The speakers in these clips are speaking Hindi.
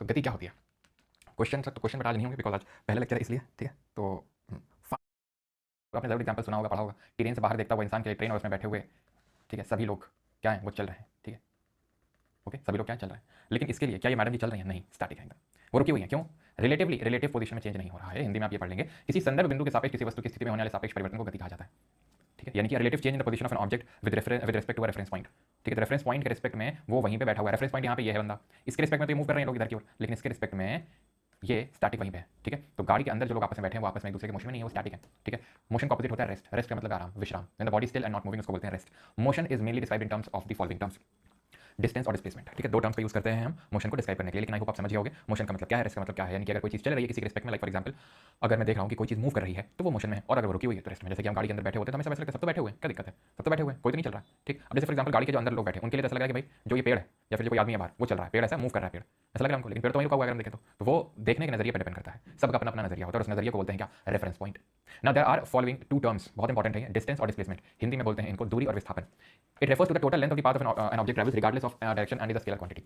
तो गति क्या होती है? क्वेश्चन सर तो क्वेश्चन बट आज नहीं होंगे बिकॉज आज पहला लेक्चर है इसलिए, ठीक है। तो आपने जरूर एग्जाम्पल सुना होगा, पढ़ा होगा। ट्रेन से बाहर देखता हुआ इंसान के ट्रेन और उसमें बैठे हुए, ठीक है, सभी लोग क्या हैं, वो चल रहे हैं, ठीक है। ओके, सभी लोग क्या चल रहे हैं, लेकिन इसके लिए क्या ये मैडम जी चल रही हैं? नहीं, स्टैटिक है एकदम। वो रुकी हुई है, क्यों? रिलेटिव पोजीशन में चेंज नहीं हो रहा है। हिंदी में आप ये पढ़ लेंगे, किसी संदर्भ बिंदु के सापेक्ष किसी वस्तु की स्थिति में होने वाले सापेक्ष परिवर्तन को गति कहा जाता है, ठीक है। यानी कि relative change in the position of an object with respect to a reference point, ठीक है। रेफरेंस पॉइंट के रिस्पेक्ट में वो वहीं पे बैठा हुआ है। रेफरेंस पॉइंट यहाँ पे ये है बंदा, इसके रिस्पेक्ट में तो ये मूव कर रहे हैं लोग इधर की ओर, लेकिन इसके रिस्पेक्ट में ये स्टैटिक वहीं पे है, ठीक है। तो गाड़ी के अंदर जो लोग आपस में बैठे हैं वो आपस में एक दूसरे के मोशन में नहीं है, वो स्टैटिक है, ठीक है। मोशन का अपोजिट होता है रेस्ट। रेस्ट का मतलब आराम, विश्राम। When the body still and not moving, उसको बोलते हैं rest. Motion is mainly described in terms of the following terms, distance और डिस्प्लेसमेंट, ठीक है। दो टर्म्स का यूज करते हैं हम मोशन को डिस्क्राइब करने के लिए, लेकिन आई होप आप समझ गए होगे मोशन का मतलब क्या है, रेस्ट का मतलब क्या है। यानी कि अगर कोई चीज चल रही है किसी के रिस्पेक्ट में, लाइक फॉर एग्जांपल अगर मैं देख रहा हूँ कि कोई चीज मूव कर रही है तो वो मोशन में है, और अगर वो रुकी हुई है तो रेस्ट में। जैसे कि हम गाड़ी के अंदर बैठे होते हैं तो हमें ऐसा लगता है सब तो बैठे हुए हैं, क्या दिक्कत है, सब तो बैठे हुए हैं, कोई तो नहीं चल रहा है, ठीक। अब जैसे फॉर एग्जांपल गाड़ी के जो अंदर लोग बैठे उनके लिए ऐसा लगा कि भाई जो ये पेड़ है या फिर जो कोई आदमी है बाहर वो चल रहा है, पेड़ ऐसा मूव कर रहा है, पेड़ ऐसा लग रहा है हमको, लेकिन पेड़ तो वहीं रुका हुआ है अगर हम देखें तो वो देखने के नजरिए पर डिपेंड करता है। सबका अपना अपना नजरिया होता है और उस नजरिए को बोलते हैं क्या, reference point. Now there are following two terms, बहुत इंपॉर्टेंट है, डिस्टेंस और डिस्प्लेसमेंट। हिंदी में बोलते हैं इनको दूरी और विस्थापन। It refers to the total length of the path of an object travels regardless of direction and the scalar quantity.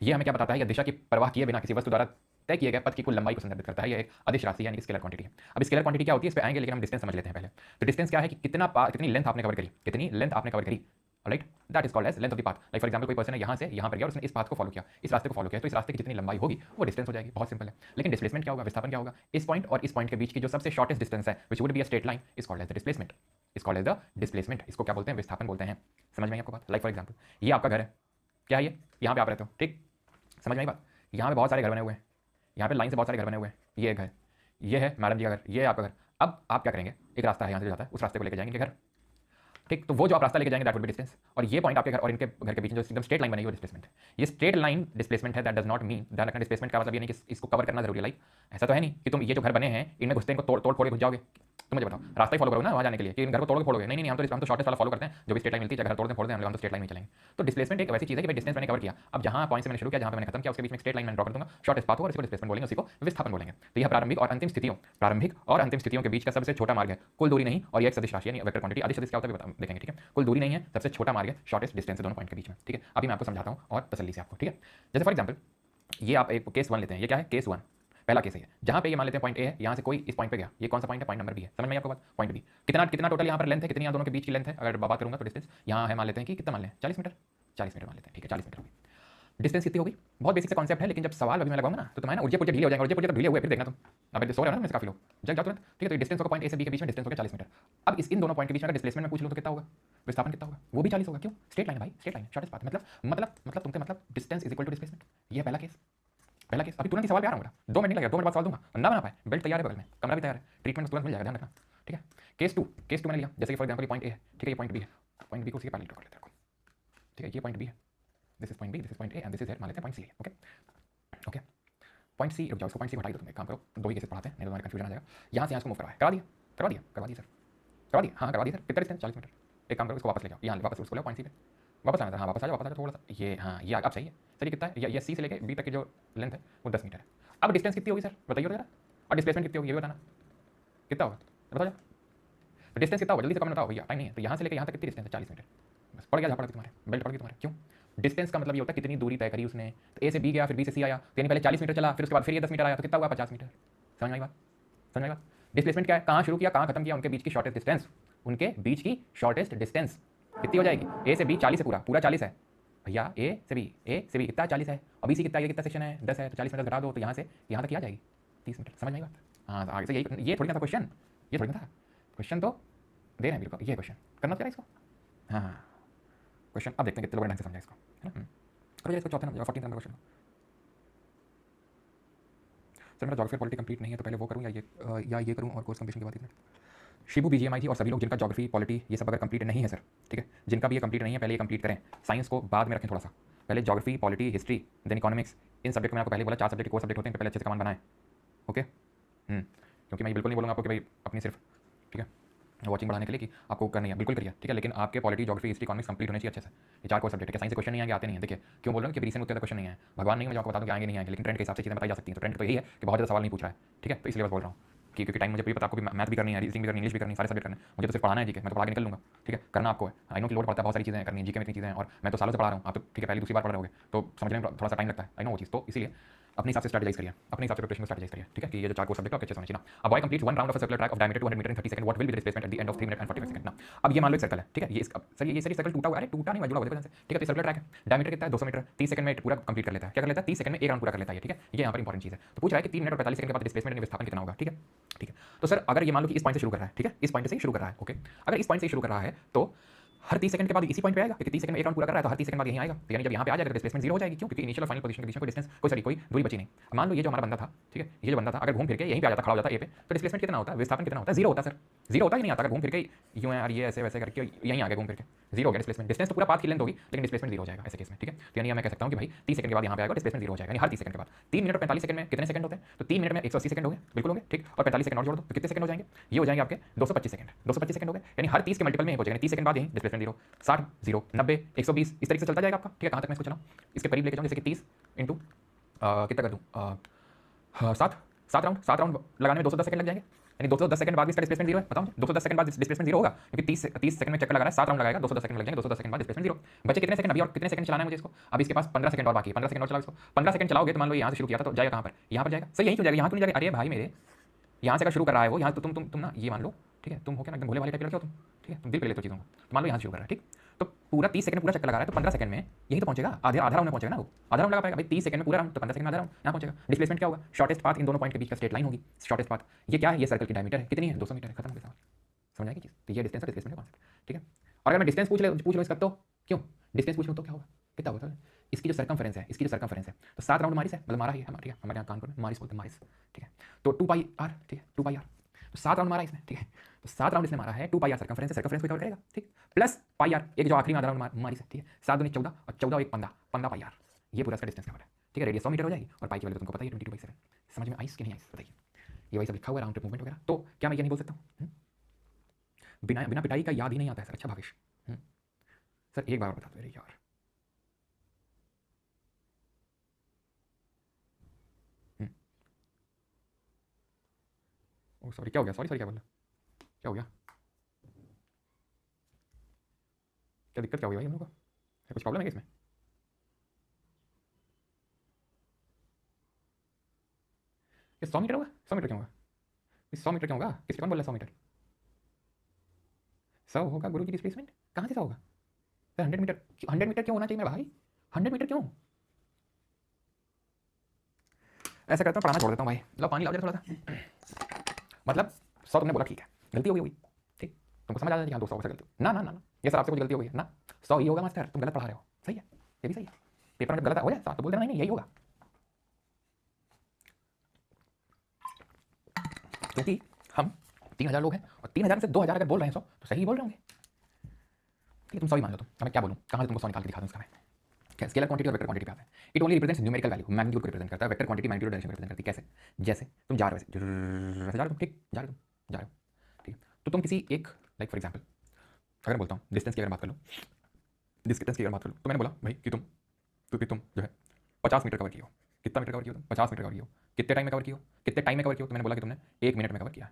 ये हमें क्या बताता है, या दिशा की परवाह किए बिना किसी वस्तु द्वारा तय किए गए पथ की कुल लंबाई को संदर्भित करता है। ये एक अदिश राशि यानी कि स्केलर क्वांटिटी है। अब स्केलर क्वांटिटी क्या होती है इस पे आएंगे, लेकिन हम डिस्टेंस समझ लेते हैं पहले। तो डिस्टेंस क्या है कि कितनी लेंथ आपने कवर करी, कितनी लेंथ आपने कवर करी, right, that is called as length of the path. Like for example कोई पर्सन है यहाँ से यहाँ पर गया और उसने इस पाथ को फॉलो किया, इस रास्ते को फॉलो किया, तो इस रास्ते की जितनी लंबाई होगी वो डिस्टेंस हो जाएगी, बहुत सिंपल है। लेकिन डिस्प्लेसमेंट क्या होगा, विस्थापन क्या होगा, इस पॉइंट और इस पॉइंट के बीच की जो सबसे शॉर्टेस्ट डिस्टेंस है which would be a straight line is called as the displacement, is called as the displacement. इसको क्या बोलते हैं, विस्थापन बोलते हैं। समझ में आई आपको बात? लाइक फॉर एग्जांपल ये आपका घर है, क्या है ये, यहाँ पे आप रहते हो, ठीक, समझ में आई बात? यहाँ पे बहुत सारे घर बने हुए हैं, यहाँ पे लाइन से बहुत सारे घर बने हुए हैं, ये एक घर, ये है मैडम जी का घर, ये है आपका घर। अब आप क्या करेंगे, एक रास्ता है यहाँ से जाता है, उस रास्ते को लेकर जाएंगे घर, ठीक। तो वो जो आप रास्ता लेके जाएंगे दैट वुड बी डिस्टेंस, और ये पॉइंट आपके घर और इनके घर के बीच में जो एकदम स्ट्रेट लाइन बनेगी वो डिस्प्लेसमेंट है। ये स्ट्रेट लाइन डिस्प्लेसमेंट है, दैट डज नॉट मीन, ध्यान रखना डिस्प्लेसमेंट का मतलब ये नहीं कि इसको कवर करना जरूरी है। लाइक ऐसा तो है नहीं कि तुम ये जो घर बने हैं इनमें घुसते इनको तोड़ फोड़ के घुस जाओगे। तुम मुझे बताओ, रास्ता ही फॉलो करो ना वहाँ जाने के लिए, कि इन घर को तोड़ के फोड़ोगे, नहीं नहीं, हम तो शॉर्टेस्ट वाला फॉलो करते हैं, जो भी स्ट्रेट लाइन मिलती है, घर तोड़ फोड़ते हैं हम तो स्ट्रेट लाइन में चलेंगे। तो डिस्प्लेसमेंट एक वैसी चीज है कि भाई डिस्टेंस मैंने कवर किया, अब जहाँ पॉइंट से मैंने शुरू किया, जहाँ पे मैंने खत्म किया, उसके बीच में स्ट्रेट लाइन मैंने ड्रॉ कर दूंगा, शॉर्टेस्ट पाथ होगा, उसी को डिस्प्लेसमेंट बोलेंगे, उसी को विस्थापन बोलेंगे। तो यह प्रारंभिक और अंतिम स्थितियों के बीच का सबसे छोटा मार्ग है, कुल दूरी नहीं, और ये एक सदिश राशि यानी वेक्टर क्वांटिटी। अदिश सदिश क्या होता है देखेंगे, ठीक है। कुल दूरी नहीं है, सबसे छोटा मार्ग है, शॉर्टेस्ट डिस्टेंस है दोनों पॉइंट के बीच में, ठीक है। अभी मैं आपको समझाता हूँ और तसल्ली से आपको, ठीक है। जैसे फॉर एग्जांपल ये आप एक केस 1 लेते हैं, ये क्या है, केस 1 पहला केस है, जहां पे ये मान लेते हैं पॉइंट ए है, यहां से कोई इस पॉइंट पे गया, ये कौन सा पॉइंट है, पॉइंट नंबर बी है, समझ में आपको बात, पॉइंट बी। कितना कितना टोटल यहाँ पर लेंथ है, कितनी यहाँ दोनों के बीच की लेंथ है, अगर बात करूंगा तो डिस्टेंस यहाँ है, मान लेते हैं कि कितना मान लें 40 मीटर, 40 मीटर मान लेते हैं, ठीक है, 40 मीटर होगी। डिस्टेंस कितनी होगी, बहुत बेसिक सा कॉन्सेप्ट है, लेकिन जब सवाल अभी मैं लगाऊंगा ना तो तुम्हारे ना उर्जे पुर्जे ढीले हो जाएंगे, उर्जे पुर्जे तो ढीले हुए फिर देखना तुम, अबे सो रहे हो ना, मैं काफी लोग जग जाओ तुरंत, ठीक है। तो डिस्टेंस होगा पॉइंट ए से बी के बीच में, डिस्टेंस होगा 40 मीटर। अब इन दोनों पॉइंट के बीच में अगर डिस्प्लेसमेंट में पूछ लो तो कितना होगा, विस्थापन कितना होगा, वो भी 40 होगा, क्यों, स्ट्रेट लाइन है भाई, स्ट्रेट लाइन, शॉर्टेस्ट पाथ, मतलब तुमके मतलब distance is equal to displacement. ये है पहला केस, पहला केस। अभी तुरंत ही सवाल पे आ रहा हूँ, 2 मिनट नहीं लगेगा, 2 मिनट बाद सवाल दूंगा, ना बना पाए, बेल्ट तैयार है बगल में, कमरा भी तैयार है, ट्रीटमेंट तुरंत मिल जाएगा, ध्यान रखना, ठीक है। केस 2 मैंने लिया, जैसे कि फॉर एग्जांपल पॉइंट ए है, ठीक है, ये पॉइंट बी है, पॉइंट बी को उसी के पैरेलल ड्रॉ कर लेते हैं, ठीक है। ये पॉइंट बी है, this is point B, this is point A and this is मान लेते हैं पॉइंट सी है, ओके ओके। पॉइंट सी, रुक जाओ, इसको पॉइंट सी हटा दो, तुम एक काम करो, 2 ही केसेस पढ़ाते हैं, नहीं तो तुम्हारे कंफ्यूजन आ जाएगा। यहाँ से यहाँ इसको मूव करवा दिया, करवा दिया सर, करवा दिया, हाँ करवा दिया सर, कितना डिस्टेंस 40 मीटर। एक काम करो, इसको वापस ले जाओ, यहाँ वापस उसको ले पॉइंट सी पे, वापस आना था, हाँ वापस आ जाओ थोड़ा सा, ये हाँ ये अब सही है सर। ये कितना है, ये सी से लेके बी तक की जो लेंथ है वो 10 मीटर है। अब डिस्टेंस कितनी होगी सर बताइए तो जरा, और डिस्प्लेसमेंट कितनी होगी ये बताना, कितना होगा बताओ जरा, तो डिस्टेंस कितना होगा जल्दी से कमेंट बताओ भैया, टाइम नहीं है। तो यहाँ से लेकर यहाँ तक कितनी डिस्टेंस है, 40 मीटर, बस पड़ गया, जहाँ पड़ गया तुम्हारे, बेल्ट पड़ गई तुम्हारे, क्यों, डिस्टेंस का मतलब ये होता है कितनी दूरी तय करी उसने। तो ए से बी गया, फिर बी से सी आया, तो यानी पहले 40 मीटर चला, फिर उसके बाद फिर ये 10 मीटर आया, तो कितना हुआ, 50 मीटर। समझ में आई बात, समझ में आई बात। डिस्प्लेसमेंट क्या है, कहाँ शुरू किया कहाँ खत्म किया, उनके बीच की शॉर्टेस्ट डिस्टेंस, उनके बीच की शॉर्टेस्ट डिस्टेंस कितनी हो जाएगी, ए से बी 40 है, पूरा 40 है भैया, ए से बी कितना 40 है, और बी सी कितना, ये कितना सेक्शन है 10 है, तो 40 मीटर घटा दो, तो यहाँ से यहाँ तक क्या जाएगी 30 मीटर। समझ में आई बात, हाँ आगे से यही, ये थोड़ी ना था क्वेश्चन, ये थोड़ी ना था क्वेश्चन, तो दे रहे हैं बिल्कुल, ये क्वेश्चन करना चाहिए इसको, हाँ क्वेश्चन अब देखते हैं कितने लोग ढंग से समझा इसको, है ना। करो इसको चौथे नंबर 14 नंबर क्वेश्चन। सर मेरा ज्योग्राफी पॉलिटी कंप्लीट नहीं है, तो पहले वो करूँ या ये करूँ और कोर्स कंप्लीशन के बाद शिबू बीजीएमआई थी और सभी लोग जिनका ज्योग्राफी पॉलिटी ये सब अगर कंप्लीट नहीं है सर, ठीक है, जिनका भी ये कंप्लीट नहीं है पहले ये कंप्लीट करें, साइंस को बाद में रखें थोड़ा सा, पहले geography polity history then economics, इन सब्जेक्ट में आपको पहले बोला 4 सब्जेक्ट कोर्स सब्जेक्ट होते हैं, पहले अच्छे से कमान बनाएं, ओके। क्योंकि मैं बिल्कुल नहीं बोलूँगा आपको कि भाई अपनी सिर्फ, ठीक है, वॉचिंग बढ़ाने के लिए कि आपको करनी है, बिल्कुल करिए, ठीक है, लेकिन आपके polity geography history economics complete होने चाहिए अच्छे से। ये 4 कोर्स सब्जेक्ट है, साइंस से क्वेश्चन नहीं आएंगे, आते नहीं है, देखिए क्यों बोल रहे हैं कि रीसेंट उत्तर क्वेश्चन नहीं है, भगवान नहीं, मैं आपको बता दूं कि आएंगे नहीं आएंगे, लेकिन ट्रेंड के हिसाब से चीज़ें बताई जा सकती हैं। तो ट्रेंड तो यही है कि बहुत ज़्यादा सवाल नहीं पूछ रहा है, ठीक है, तो इसलिए बस बोल रहा हूँ कि क्योंकि टाइम मुझे भी पता, आपको भी मैथ भी करनी है, रीजनिंग भी करनी है, इंग्लिश भी करनी है, सारे सब्जेक्ट करने, मुझे तो सिर्फ पढ़ाना है, ठीक है, मैं तो पढ़ा के निकल लूँगा, ठीक है, करना आपको है। आई नो कि लोड पड़ता है, बहुत सारी चीज़ें करनी है, जीके में इतनी चीज़ें हैं, और मैं तो सालों से पढ़ा रहा हूँ, आप तो ठीक है पहली दूसरी बार पढ़ रहे होगे तो समझने में थोड़ा सा टाइम लगता है, आई नो वो चीज़, तो इसीलिए अपने हिसाब से स्ट्रेटेजाइज करिए, अपने हिसाब से प्रिपरेशन को स्ट्रेटेजाइज करिए, ठीक है, कि ये जो 4 कोर्स सब्जेक्ट आपके अच्छे होने चाहिए ना। अब boy completes one round of a circular track of diameter 200 metre in 30 second, what will be the displacement at the end of 3 minute and 45 second ना। अब ये मान लो एक सर्कल है, ठीक है, ये सर ये सर्कल टूटा हुआ है, टूटा नहीं, जुड़ा हुआ है, ठीक है, तो सर्कुलर ट्रैक है, डायमीटर कितना है 200 मीटर, 30 सेकंड में पूरा कंप्लीट कर लेता है, क्या कर लेता है 30 सेकंड में एक राउंड पूरा कर लेता है, ठीक है, ये यहाँ पर इंपॉर्टेंट चीज़ है। तो पूछ रहा है कि 3 मिनट और 45 सेकंड के बाद डिस्प्लेसमेंट विस्थापन कितना होगा, ठीक है, ठीक है। तो सर अगर ये मान लो कि इस पॉइंट से शुरू कर रहा है, ठीक है, इस पॉइंट से ही शुरू कर रहा है, ओके, अगर इस पॉइंट से शुरू कर रहा है तो हर 30 सेकंड के बाद इसी पॉइंट पे आएगा, क्योंकि 30 सेकंड में एक राउंड पूरा कर रहा है, तो हर 30 सेकंड बाद यहीं आएगा, तो यानी जब यहाँ पे आ जाएगा तो डिस्प्लेसमेंट जीरो हो जाएगी, क्यों, क्योंकि इनिशियल और फाइनल पोजीशन के बीच में कोई डिस्टेंस कोई दूरी बची नहीं। मान लो ये जो हमारा बंदा था, ठीक है, ये जो बंदा था अगर घूम फिर के यहीं पे आ जाता, खड़ा हो जाता ए पे, तो डिस्प्लेसमेंट कितना होता है, विस्थापन कितना होता है, जीरो होता है सर, जीरो होता है कि नहीं आता, अगर घूम फिर के यूं है यार ये ऐसे वैसे करके यहीं आ गया घूम फिर के, जीरो हो गया डिस्प्लेसमेंट, डिस्टेंस तो पूरा पाथ की लेंथ होगी लेकिन डिस्प्लेसमेंट जीरो हो जाएगा ऐसे केस में, ठीक है। तो यानी मैं कह सकता हूं कि भाई 30 सेकंड के बाद यहाँ पे आएगा डिस्प्लेसमेंट जीरो हो जाएगा, यानी हर 30 सेकंड के बाद 3 मिनट और 45 सेकंड में कितने सेकंड होते हैं, तो 3 मिनट में 180 सेकंड हो गए, बिल्कुल होंगे, ठीक, और 45 सेकंड और जोड़ दो तो कितने सेकंड हो जाएंगे, ये हो जाएंगे आपके 225 सेकंड, 225 सेकंड हो गए, यानी हर 30 के मल्टीपल में हो जाएगा, 30 सेकंड बाद यहीं डिस्प्लेसमेंट जीरो, 60 जीरो 90 120 इस तरीके से चलता जाएगा आपका, ठीक है। कहाँ तक मैं इसको चलाऊँ, इसके करीब लेके जाऊँ, जैसे कि 30 इंटू कितना कर दूँ 7 राउंड लगाने में 210 सेकंड लग जाएंगे, यानी 210 सेकंड बाद भी इसका डिस्प्लेसमेंट जीरो है, बताओ 210 सेकंड बाद डिस्प्लेसमेंट जीरो होगा, क्योंकि 30 सेकंड में चक्कर लगा रहा है, 7 राउंड लगाएगा 210 सेकंड लग जाएंगे, 210 सेकंड बाद डिस्प्लेसमेंट जीरो। बचे कितने सेकंड, अभी और कितने सेकंड चलाना है मुझे इसको, अभी इसके पास 15 सेकंड और बाकी है, 15 सेकंड और चलाओ इसको, 15 सेकंड चलाओगे तो मान लो यहाँ से शुरू किया था तो जाएगा कहाँ पर, यहाँ पर जाएगा, सही यहीं क्यों जाएगा, यहाँ क्यों नहीं जाएगा, अरे भाई मेरे यहाँ से अगर शुरू कर रहा है वो, यहाँ तो तुम ना ये मान लो, ठीक है, तुम हो क्या ना एकदम भोले वाले टाइप लड़के हो तुम, ठीक है, तुम दिल पे लेते हो चीज़ों को, तो मान लो यहाँ शुरू कर रहा है, ठीक, तो पूरा 30 सेकंड पूरा चक्कर लगा रहा है, तो 15 सेकंड में यही तो पहुंचेगा, आधा राउंड में पहुंचेगा ना वो, आधा राउंड लगा पाएगा भाई 30 सेकंड में पूरा राउंड, तो 15 सेकंड में आधा राउंड यहाँ पहुंचेगा। डिस्प्लेसमेंट क्या होगा, शॉर्टेस्ट पाथ इन दोनों पॉइंट के बीच का स्ट्रेट लाइन होगी, शॉर्टेस्ट पाथ, ये क्या है, ये सर्कल की डायमीटर है, कितनी है 200 मीटर है, खत्म हो गया, समझ आएगी चीज़, तो ये डिस्टेंस और डिस्प्लेसमेंट का कॉन्सेप्ट, ठीक है। और अगर मैं डिस्टेंस पूछ लो इसका, तो क्यों डिस्टेंस पूछ लो तो क्या होगा, कितना होगा सर, इसकी जो सर्कमफरेंस है, इसकी जो सर्कमफरेंस है, तो 7 राउंड मारिस है, मतलब मारा ही है हमारे यहाँ कानपुर में मारिस बोलते हैं, मारिस, ठीक है, तो 2 पाई आर, ठीक है, 2 पाई आर, तो 7 राउंड मारा इसने, ठीक है, तो 7 राउंड इसने मारा है, 2 पाई आर सर्कमफरेंस है, सर्कमफरेंस को कवर करेगा, ठीक, प्लस पाई आर एक जो आखिरी में आधा राउंड मारी है, ठीक है, 7 दूनी 14 और 14 और 1 15 पाई आर, ये पूरा इसका डिस्टेंस कवर है, ठीक है। रेडियस 100 मीटर हो जाएगी और पाई की वैल्यू तुमको पता ही है 22/7, समझ में आइस कि नहीं आइस बताइए, ये वही सब लिखा हुआ है राउंड ट्रिप मूवमेंट वगैरह, तो क्या मैं ये नहीं बोल सकता हूँ, बिना बिना पिटाई का याद ही नहीं आता है सर, अच्छा भावेश सर एक बार बता दो यार, ओ सॉरी क्या हो गया, सॉरी क्या बोला, क्या हो गया, क्या दिक्कत क्या हो गई भाई हम लोग को, कुछ प्रॉब्लम है क्या इसमें, ये 100 मीटर होगा, 100 मीटर क्यों होगा, 100 मीटर क्यों होगा, किस पे कौन बोल रहा है 100 मीटर, 100 होगा गुरु की डिस्प्लेसमेंट, कहाँ से 100 होगा सर, 100 मीटर क्यों होना चाहिए मेरा भाई, 100 मीटर क्यों, ऐसा करता हूँ पढ़ाना छोड़ देता हूँ भाई, लो पानी लाओ जरा थोड़ा सा, मतलब 100 तुमने बोला ठीक है, गलती हो गई होगी, ठीक, तुमको समझ आ जाए कि हाँ 200 से गलती, ना ये सर आपसे कुछ गलती हो गई है ना, 100 ही होगा मास्टर, तुम गलत पढ़ा रहे हो, सही है, ये भी सही है, पेपर में जब गलत हो जाए तो बोल देना नहीं यही होगा, क्योंकि हम 3000 लोग हैं और 3000 में से 2000 अगर बोल रहे हैं 100 तो सही बोल रहे होंगे, ठीक है, तुम 100 ही मान लो, तुम मैं क्या बोलूँ, कहाँ से तुमको 100 निकाल के दिखा दूँ इसका मैं, क्या स्केलर क्वांटिटी और वेक्टर क्वांटिटी पे आता है, it only represents numerical value, magnitude को रिप्रेजेंट करता है, vector quantity magnitude direction represent करती है, कैसे, जैसे तुम जा रहे हो वैसे जा रहे हो, ठीक, जा रहे हो, ठीक, तो तुम किसी एक लाइक फॉर एग्जाम्पल अगर बोलता हूँ डिस्टेंस की अगर बात कर लो, डिस्टेंस की अगर बात कर लो, तो मैंने बोला भाई कि तुम जो है 50 मीटर कवर किया हो, कितना मीटर कवर किया हो तुम, 50 मीटर कवर किया हो, कितने टाइम में कवर किया हो, कितने टाइम में कवर किया हो, तो मैंने बोला कि तुमने 1 मिनट में कवर किया,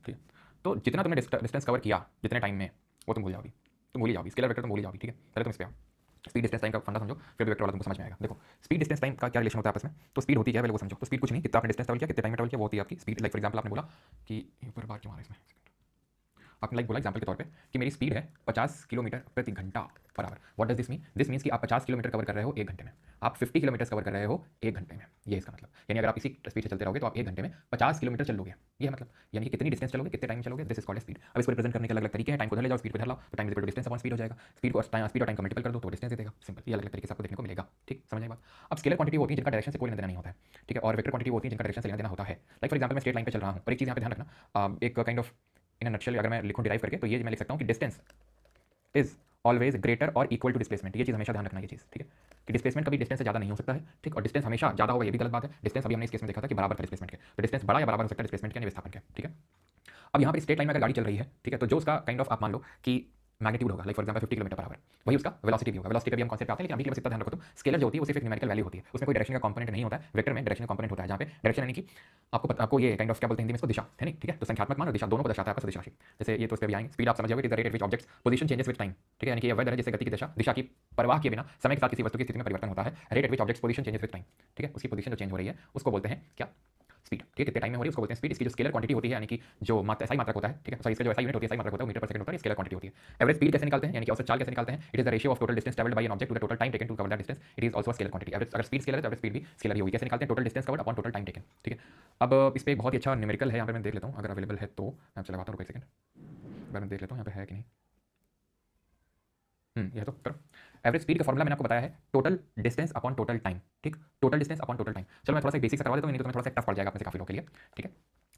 ठीक है, तो जितना तुमने डिस्टेंस कवर किया जितने टाइम में वो तुम भूल जाओगी, तुम भूल ही जाओगी, स्केलर वेक्टर तुम भूल ही जाओगी, ठीक है, पहले तुम इस पे आओ, स्पीड डिस्टेंस टाइम का फंडा समझो, फिर वेक्टर वाला तुमको समझ में आएगा। देखो स्पीड डिस्टेंस टाइम का क्या रिलेशन होता है आपस में, तो स्पीड होती है पहले वो समझो, तो स्पीड कुछ नहीं, कितना आपने डिस्टेंस ट्रैवल किया, कितने टाइम में ट्रैवल किया, वो होती है आपकी स्पीड। लाइक फॉर एग्जांपल आपने बोला कि ऊपर बार क्यों आ रहा है इसमें, आपने लाइक बोला एग्जांपल के तौर पे कि मेरी स्पीड है 50 किलोमीटर प्रति घंटा बराबर, what does this mean, this means कि आप 50 किलोमीटर कवर कर रहे हो 1 घंटे में, आप 50 किलोमीटर कवर कर रहे हो 1 घंटे में, ये इसका मतलब, यानी अगर आप इसी स्पीड से चलते रहोगे तो आप 1 घंटे में 50 किलोमीटर चलोगे, ये है मतलब, यानी कि कितनी डिस्टेंस चलोगे, कितने टाइम चलोगे, दिस इज कॉल्ड स्पीड। अब इसको रिप्रेजेंट करने के अलग अलग तरीके हैं, टाइम को धर ले जाओ, स्पीड पे धर लाओ, तो time is equal to distance upon speed हो जाएगा, स्पीड को स्पीड और टाइम का मल्टीपल कर दो तो डिस्टेंस दे देगा, सिंपल, ये अलग अलग तरीके से आपको देखने को मिलेगा, ठीक, समझ में बात। अब स्केलर क्वांटिटी होती है जिनका डायरेक्शन से कोई लेना देना नहीं होता है, ठीक है, और वेक्टर क्वांटिटी होती है जिनका डायरेक्शन से लेना देना होता है। लाइक फॉर एग्जांपल मैं स्ट्रेट लाइन पे चल रहा हूँ, और एक चीज़ यहाँ पे ध्यान रखना, एक kind of in a nutshell अगर मैं लिखूँ डिराइव करके, तो ये मैं लिख सकता हूँ कि डिस्टेंस इज ऑलवेज ग्रेटर और इक्वल टू डिस्प्लेसमेंट, ये चीज़ हमेशा ध्यान रखना, ये चीज़, ठीक है, कि डिस्प्लेसमेंट कभी डिस्टेंस से ज़्यादा नहीं हो सकता है, ठीक, और डिस्टेंस हमेशा ज़्यादा होगा ये भी गलत बात है, डिस्टेंस अभी हमने इस केस में देखा था कि बराबर था डिस्प्लेसमेंट के, तो डिस्टेंस बड़ा या बराबर हो सकता है डिस्प्लेसमेंट के विस्थापन के, ठीक है। अब यहाँ पर स्ट्रेट लाइन में अगर गाड़ी चल रही है, ठीक है, तो जो उसका काइंड ऑफ आप मान लो कि मैग्नीट्यूड होगा, like for example 50 kilometre per hour, वही उसका वेलोसिटी भी होगा। वेलोसिटी का भी हम कॉन्सेप्ट आते हैं, लेकिन अभी के लिए बस इतना ध्यान रखो तुम, स्केलर जो होती है वो सिर्फ एक न्यूमेरिकल वैल्यू होती है, उसमें कोई डायरेक्शन का कंपोनेंट नहीं होता है। वेक्टर में डायरेक्शन का कंपोनेंट होता है, जहाँ पे डायरेक्शन यानी कि आपको ये काइंड ऑफ क्या बोलते हैं हिंदी में इसको, दिशा है नहीं, ठीक है। तो संख्यात्मक मान और दिशा दोनों को दर्शाता है आपका सदिश राशि। जैसे ये तो उस पर भी आएंगे। स्पीड आप समझ जाओगे, it is the rate at which objects position changes with time, ठीक है, यानी कि ये वह दर है जिससे गति की दिशा की परवाह किए बिना समय के साथ किसी वस्तु की स्थिति में परिवर्तन होता है। Rate at which objects position changes with time, ठीक है, उसकी पोजीशन जो चेंज हो रही है उसको बोलते हैं क्या, स्पीड, ठीक है, कितने टाइम में हो रही है उसको बोलते हैं स्पीड। इसकी जो स्केलर क्वांटिटी होती है, यानी कि जो मात्रा सही मात्रक होता है, ठीक है, सही इसका जो सही यूनिट होती है, सही मात्रक होता है, मीटर पर सेकंड होता है, स्केलर क्वांटिटी होती है। एवरेज स्पीड कैसे निकालते हैं, यानी कि औसत चाल कैसे निकालते हैं, it is the ratio of total distance travelled by an object to the total time taken to cover that distance, it is also scalar quantity. Average, अगर स्पीड स्केलर है तो एवरेज स्पीड भी स्केलर ही होगी। कैसे निकालते हैं, total distance covered upon total time taken, ठीक है। अब इस पर एक बहुत ही अच्छा न्यूमेरिकल है, यहाँ पर मैं देख लेता हूँ, अगर अवेलेबल है तो मैं आपसे लगाता हूँ, रुको एक सेकंड, मैं देख लेता हूँ यहाँ पे है कि नहीं। यह तो करो। एवरेज स्पीड का फॉर्मूला मैंने आपको बताया है, total distance upon total time, ठीक, total distance upon total time. चलो मैं थोड़ा सा बेसिक से करवा देता हूँ, नहीं तो तुम्हें थोड़ा सा टफ पड़ जाएगा अपने काफी लोगों के लिए, ठीक है।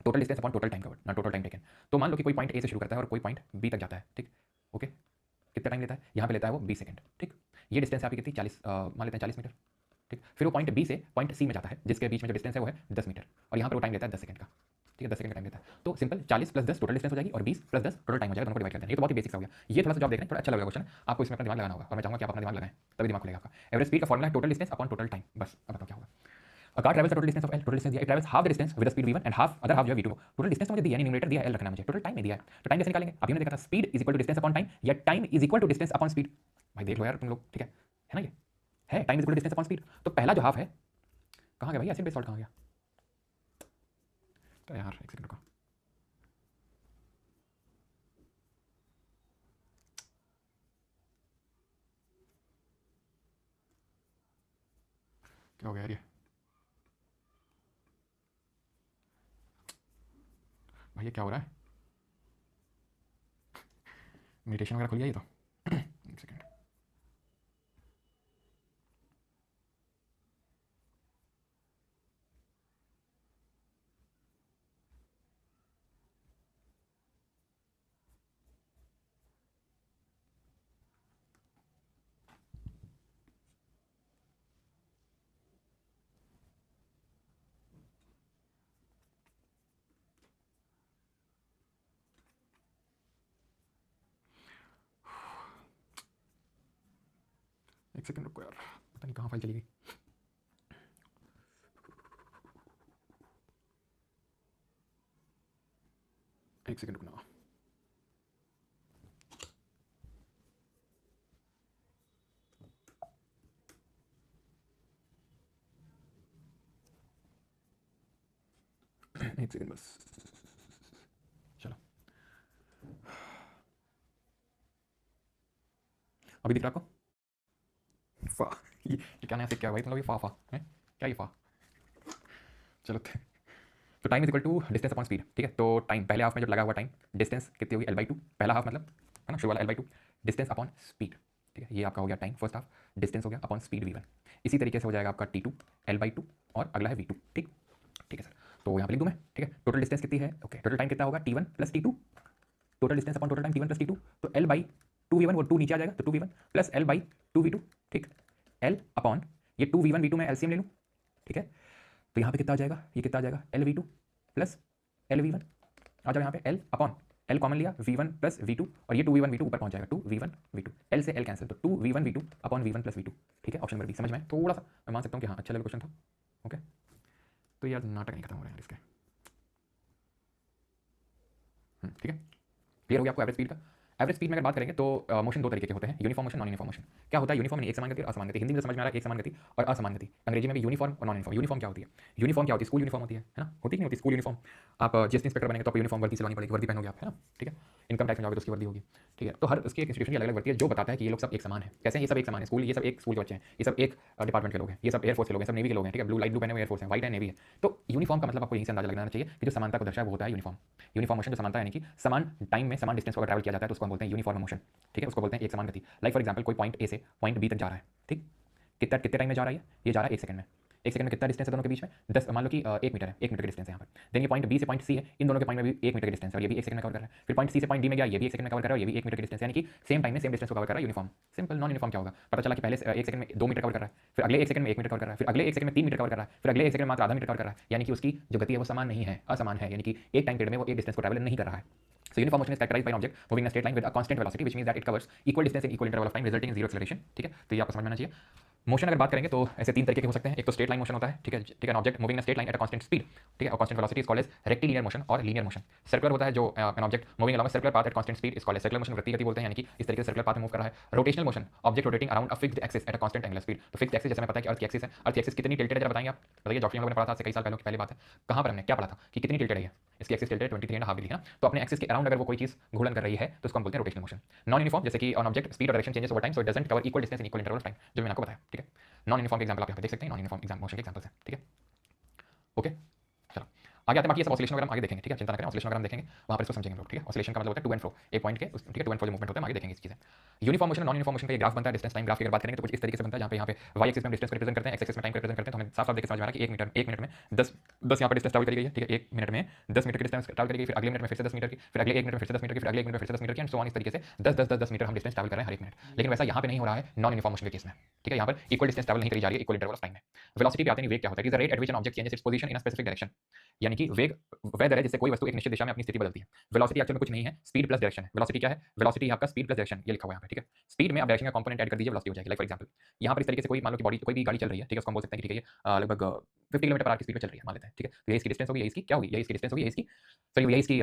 Total distance upon total time covered, ना टोटल टाइम टेकन। तो मान लो कि कोई पॉइंट ए से शुरू करता है और कोई पॉइंट बी तक जाता है, ठीक, ओके, कितना टाइम लेता है, यहाँ पे लेता है वो 20 सेकंड, ठीक। ये डिस्टेंस आपकी कितनी, 40 मान लेते हैं 40 मीटर, ठीक। फिर वो पॉइंट बी से पॉइंट सी में जाता है, जिसके बीच में जो डिस्टेंस है वो है 10 मीटर, और यहाँ पर वो टाइम लेता है 10 सेकंड का, ठीक है, 10 सेकंड का टाइम लेता है। तो सिंपल 40 प्लस 10 टोटल डिस्टेंस हो जाएगी, और 20 प्लस 10 टोटल टाइम हो जाएगा, दोनों को डिवाइड कर देना। ये तो बहुत ही बेसिक हो गया। ये थोड़ा सा जॉब देख रहे हैं, थोड़ा अच्छा लगेगा क्वेश्चन, आपको इसमें अपना दिमाग लगाना होगा, और मैं चाहूंगा कि आप अपना दिमाग लगाएं, तभी दिमाग खुलेगा आपका। एवरेज स्पीड का फॉर्मूला है total distance upon total time, बस अब बताओ क्या होगा। A car travels the total distance of L, total distance दिया, it travels half the distance with the speed v1 and half other half जो है v2। टोटल डिस्टेंस तो मुझे दिया नहीं, न्यूमरेटर दिया है, L रखना है मुझे, टोटल टाइम में दिया है, तो टाइम कैसे निकालेंगे, अभी हमने देखा था speed is equal to distance upon time, या time is equal to distance upon speed. भाई देख लो यार तुम लोग, ठीक है ना, ये है time is equal to distance upon speed. तो पहला जो हाफ है कहाँ गया भाई, एसिड बेस सॉल्ट कहाँ गया, तो यार एक सेकंड रुको, क्या हो गया यार ये, भाई ये क्या हो रहा है, मेडिटेशन वगैरह खुल गया ये तो। एक सेकंड, एक सेकंड रुको यार, पता नहीं कहाँ फाइल चली गई। एक सेकंड रुकना, एक सेकंड बस, चलो अभी दिख रहा आपको, फा, ये क्या नया से क्या भाई, मतलब ये फा है क्या, ये फा, चलो तो time is equal to distance upon speed, ठीक है। तो टाइम पहले हाफ में जब लगा हुआ टाइम, डिस्टेंस कितनी होगी L/2, पहला हाफ मतलब है ना, शुरू वाला L/2, डिस्टेंस अपॉन स्पीड, ठीक है, ये आपका हो गया टाइम फर्स्ट हाफ, डिस्टेंस हो गया अपॉन स्पीड v1। इसी तरीके से हो जाएगा आपका T2 L/2 और अगला है v2, ठीक, ठीक है सर। तो यहाँ पे लिख दूँ मैं, ठीक है, टोटल डिस्टेंस कितनी है, ओके, टोटल टाइम कितना होगा T1 plus T2, total distance upon total time T1 plus T2, तो L/2v1, वो 2 नीचे आ जाएगा तो 2v1 प्लस L/2v2, ठीक, L अपॉन ये 2v1 v2 में एलसीएम ले लूँ, ठीक है। तो यहाँ पे कितना आ जाएगा, ये कितना आ जाएगा L/v2 प्लस L/v1, आ जाओ यहाँ पे L अपॉन L कॉमन लिया v1 प्लस v2, और ये 2v1 v2 ऊपर पहुंच जाएगा 2v1 v2, L से L कैंसिल, तो 2v1 v2 upon v1 plus v2, ठीक है। ऑप्शन नंबर बी समझ में आया? थोड़ा सा मैं मान सकता हूँ कि हाँ अच्छा लेवल क्वेश्चन था, ओके। तो यार नाटक नहीं खत्म हो रहे हैं इसके, ठीक है, क्लियर हो गया आपको एवरेज स्पीड का। एवरेज स्पीड में अगर बात करेंगे तो मोशन दो तरीके के होते हैं, uniform motion, non uniform motion. क्या होता है यूनिफॉर्म, एक समान गति और असमान गति, हिंदी में समझ में आ रहा है एक समान गति और असमान गति, अंग्रेजी में भी यूनिफॉर्म और नॉन यूनिफॉर्म। यूनिफॉर्म क्या होती है, यूनिफॉर्म क्या होती है, स्कूल यूनिफॉर्म होती है ना, होती नहीं होती स्कूल यूनिफॉर्म। आप जीएसटी इंस्पेक्टर बनेंगे तो आपको यूनिफॉर्म वर्दी सिलवानी पड़ेगी, वर्दी पहनोगे आप, है ना, ठीक है। इनकम टैक्स में जाओगे तो उसकी वर्दी होगी, ठीक है। तो हर उसकी एक इंस्टीट्यूशन की अलग अलग वर्दी है जो बताता है कि ये लोग सब एक समान है, कैसे ये सब एक समान है, स्कूल ये सब एक स्कूल के बच्चे हैं, ये सब एक डिपार्टमेंट के लोग हैं, ये सब एयरफोर्स के लोग हैं, सब नेवी के लोग हैं, ठीक है, ब्लू लाइट ब्लू पहने हुए एयरफोर्स हैं, व्हाइट है नेवी है। तो यूनिफॉर्म का मतलब आपको यहीं से अंदाजा लगाना चाहिए कि जो समानता को दर्शाए वो होता है यूनिफॉर्म। यूनिफॉर्म मोशन जो समानता यानी कि समान टाइम में समान डिस्टेंस को अगर ट्रैवल किया जाता है तो उसको हम बोलते हैं यूनिफॉर्म मोशन, ठीक है, उसको बोलते हैं एक समान गति। लाइक फॉर एग्जांपल कोई पॉइंट ए से पॉइंट बी तक जा रहा है, ठीक, कितने टाइम में जा रहा है, ये जा रहा है 1 सेकंड में। 1 सेकंड में कितना डिस्टेंस है दोनों के बीच में, 10 मान लो कि 1 मीटर है, 1 मीटर का डिस्टेंस है यहाँ पर। देन ये पॉइंट बी से पॉइंट सी है, इन दोनों के पॉइंट में भी 1 मीटर का डिस्टेंस है और ये भी 1 सेकंड में कवर कर रहा है। फिर पॉइंट सी से पॉइंट डी में गया, ये भी 1 सेकंड में कवर कर रहा है और ये भी 1 मीटर का डिस्टेंस, यानी कि सेम टाइम में सेम डिस्टेंस को कवर कर रहा है, यूनिफॉर्म। सिंपल। नॉन यूनिफॉर्म क्या होगा, पता चला कि पहले 1 सेकंड में 2 मीटर कवर कर रहा है, फिर अगले 1 सेकंड में 1 मीटर कवर कर रहा है, फिर अगले 1 सेकंड में 3 मीटर कवर कर रहा है, फिर अगले 1 सेकंड में मात्र आधा मीटर कवर कर रहा है, यानी कि उसकी जो गति है वो समान नहीं है, असमान है, यानी कि एक टाइम पीरियड में वो एक डिस्टेंस को ट्रैवल नहीं कर रहा है। So uniform motion is characterized by an object moving in a straight line with a constant velocity, which means that it covers equal distance in equal interval of time, resulting in zero acceleration. ठीक है, तो ये आपको समझ में आना चाहिए। मोशन अगर बात करेंगे तो ऐसे तीन तरीके के हो सकते हैं। एक तो स्ट्रेट लाइन मोशन होता है, ठीक है, ठीक है, object moving in straight line at a constant speed, ठीक है, और constant velocity is called as rectilinear motion और लीनियर मोशन। सर्कुलर होता है जो an object moving along a circular path at constant speed is called as circular motion, वृत्तीय गति बोलते हैं, यानी कि इस तरीके से सर्कुलर पाथ में मूव कर रहा है। Rotational motion, object rotating around a fixed axis at a constant angular speed. तो फिक्स्ड एक्सिस जैसे हमें पता है कि अर्थ की एक्सिस है, अर्थ की एक्सिस कितनी टिल्टेड है जरा बताएंगे आप, बताइए। ज्योमेट्री में लोगों ने पढ़ा था कई साल पहले की पहली बात है, कहां पर हमने क्या पढ़ा था कि कितनी टिल्टेड है, इसकी एक्सिस टिल्टेड 23.5 डिग्री है ना। तो अपने एक्सिस के अराउंड अगर वो कोई चीज घूर्णन कर रही है तो उसको हम बोलते हैं रोटेशनल मोशन। नॉन यूनिफॉर्म, जैसे कि ऑन ऑब्जेक्ट स्पीड और direction changes over time, so it doesn't cover equal distance in equal interval of time, जो मैंने आपको बताया, ठीक है। नॉन यूनिफॉर्म के एग्जांपल आप यहां पे देख सकते हैं, नॉन यूनिफॉर्म एग्जाम मोशन के एग्जांपल्स हैं, ठीक है, ओके। चलो आगे आते हैं, बाकी ये सब ऑसिलेशन वगैरह हम आगे देखेंगे, ठीक है, चिंता न करें, ऑसिलेशन वगैरह हम देखेंगे, वहां पर इसको समझेंगे लोग, ठीक है। ऑसिलेशन का मतलब होता है टू एंड फ्रो, एक पॉइंट के, ठीक है, टू एंड फ्रो जो मूवमेंट होता है, हम आगे देखेंगे इस चीजें। Uniform motion non uniform motion का ये ग्राफ बनता है, डिस्टेंस टाइम ग्राफ की अगर बात करेंगे तो कुछ इस तरीके से बनता है, जहां पे वाई एक्सिस में डिस्टेंस को रिप्रेजेंट करते हैं, एक्स एक्सिस में टाइम को रिप्रेजेंट करते हैं। तो हमें साफ साफ देख के समझ में आ रहा है कि 1 मिनट में 10 यहाँ पर डिस्टेंस ट्रैवल करी गई है, ठीक है, 1 मिनट में 10 मीटर की डिस्टेंस ट्रैवल करी गई, फिर अगले मिनट में फिर से 10 मीटर की, फिर अगले 1 मिनट में फिर से 10 मीटर की, फिर अगले 1 मिनट में फिर से 10 मीटर की, एंड सो ऑन, इस तरीके से 10 मीटर हम डिस्टेंस ट्रैवल कर रहे हैं हर एक मिनट। लेकिन वैसा यहाँ पे नहीं हो रहा है नॉन यूनिफॉर्म मोशन के केस में, ठीक है, यहाँ पर इक्वल डिस्टेंस ट्रैवल नहीं करी जा रही है इक्वल इंटरवल ऑफ टाइम में। वेलोसिटी पे आते हैं, वेग क्या होता है, is the rate at which an object changes its position in a specific direction, यानी कि वेग वह दर है जिससे कोई वस्तु एक निश्चित दिशा में अपनी स्थिति बदलती है। वेलोसिटी एक्चुअल में कुछ नहीं है, स्पीड प्लस डायरेक्शन है। वेलोसिटी क्या है, वेलोसिटी आपका स्पीड प्लस डायरेक्शन, ये लिखा हुआ है यहाँ पे, ठीक है। स्पीड में आप डायरेक्शन का कंपोनेंट ऐड कर दीजिए, वेलोसिटी हो जाएगी। लाइक फॉर एग्जांपल यहाँ पर इस तरीके से कोई मान लो कि बॉडी कोई भी गाड़ी चल रही है, ठीक है, उसको हम बोल सकते हैं कि ठीक है ये लगभग 50 किलोमीटर पर आवर की स्पीड पे चल रही है, मान लेते हैं, ठीक है। तो ये इसकी डिस्टेंस होगी, ये इसकी क्या होगी, ये इसकी डिस्टेंस होगी, ये इसकी सॉरी ये इसकी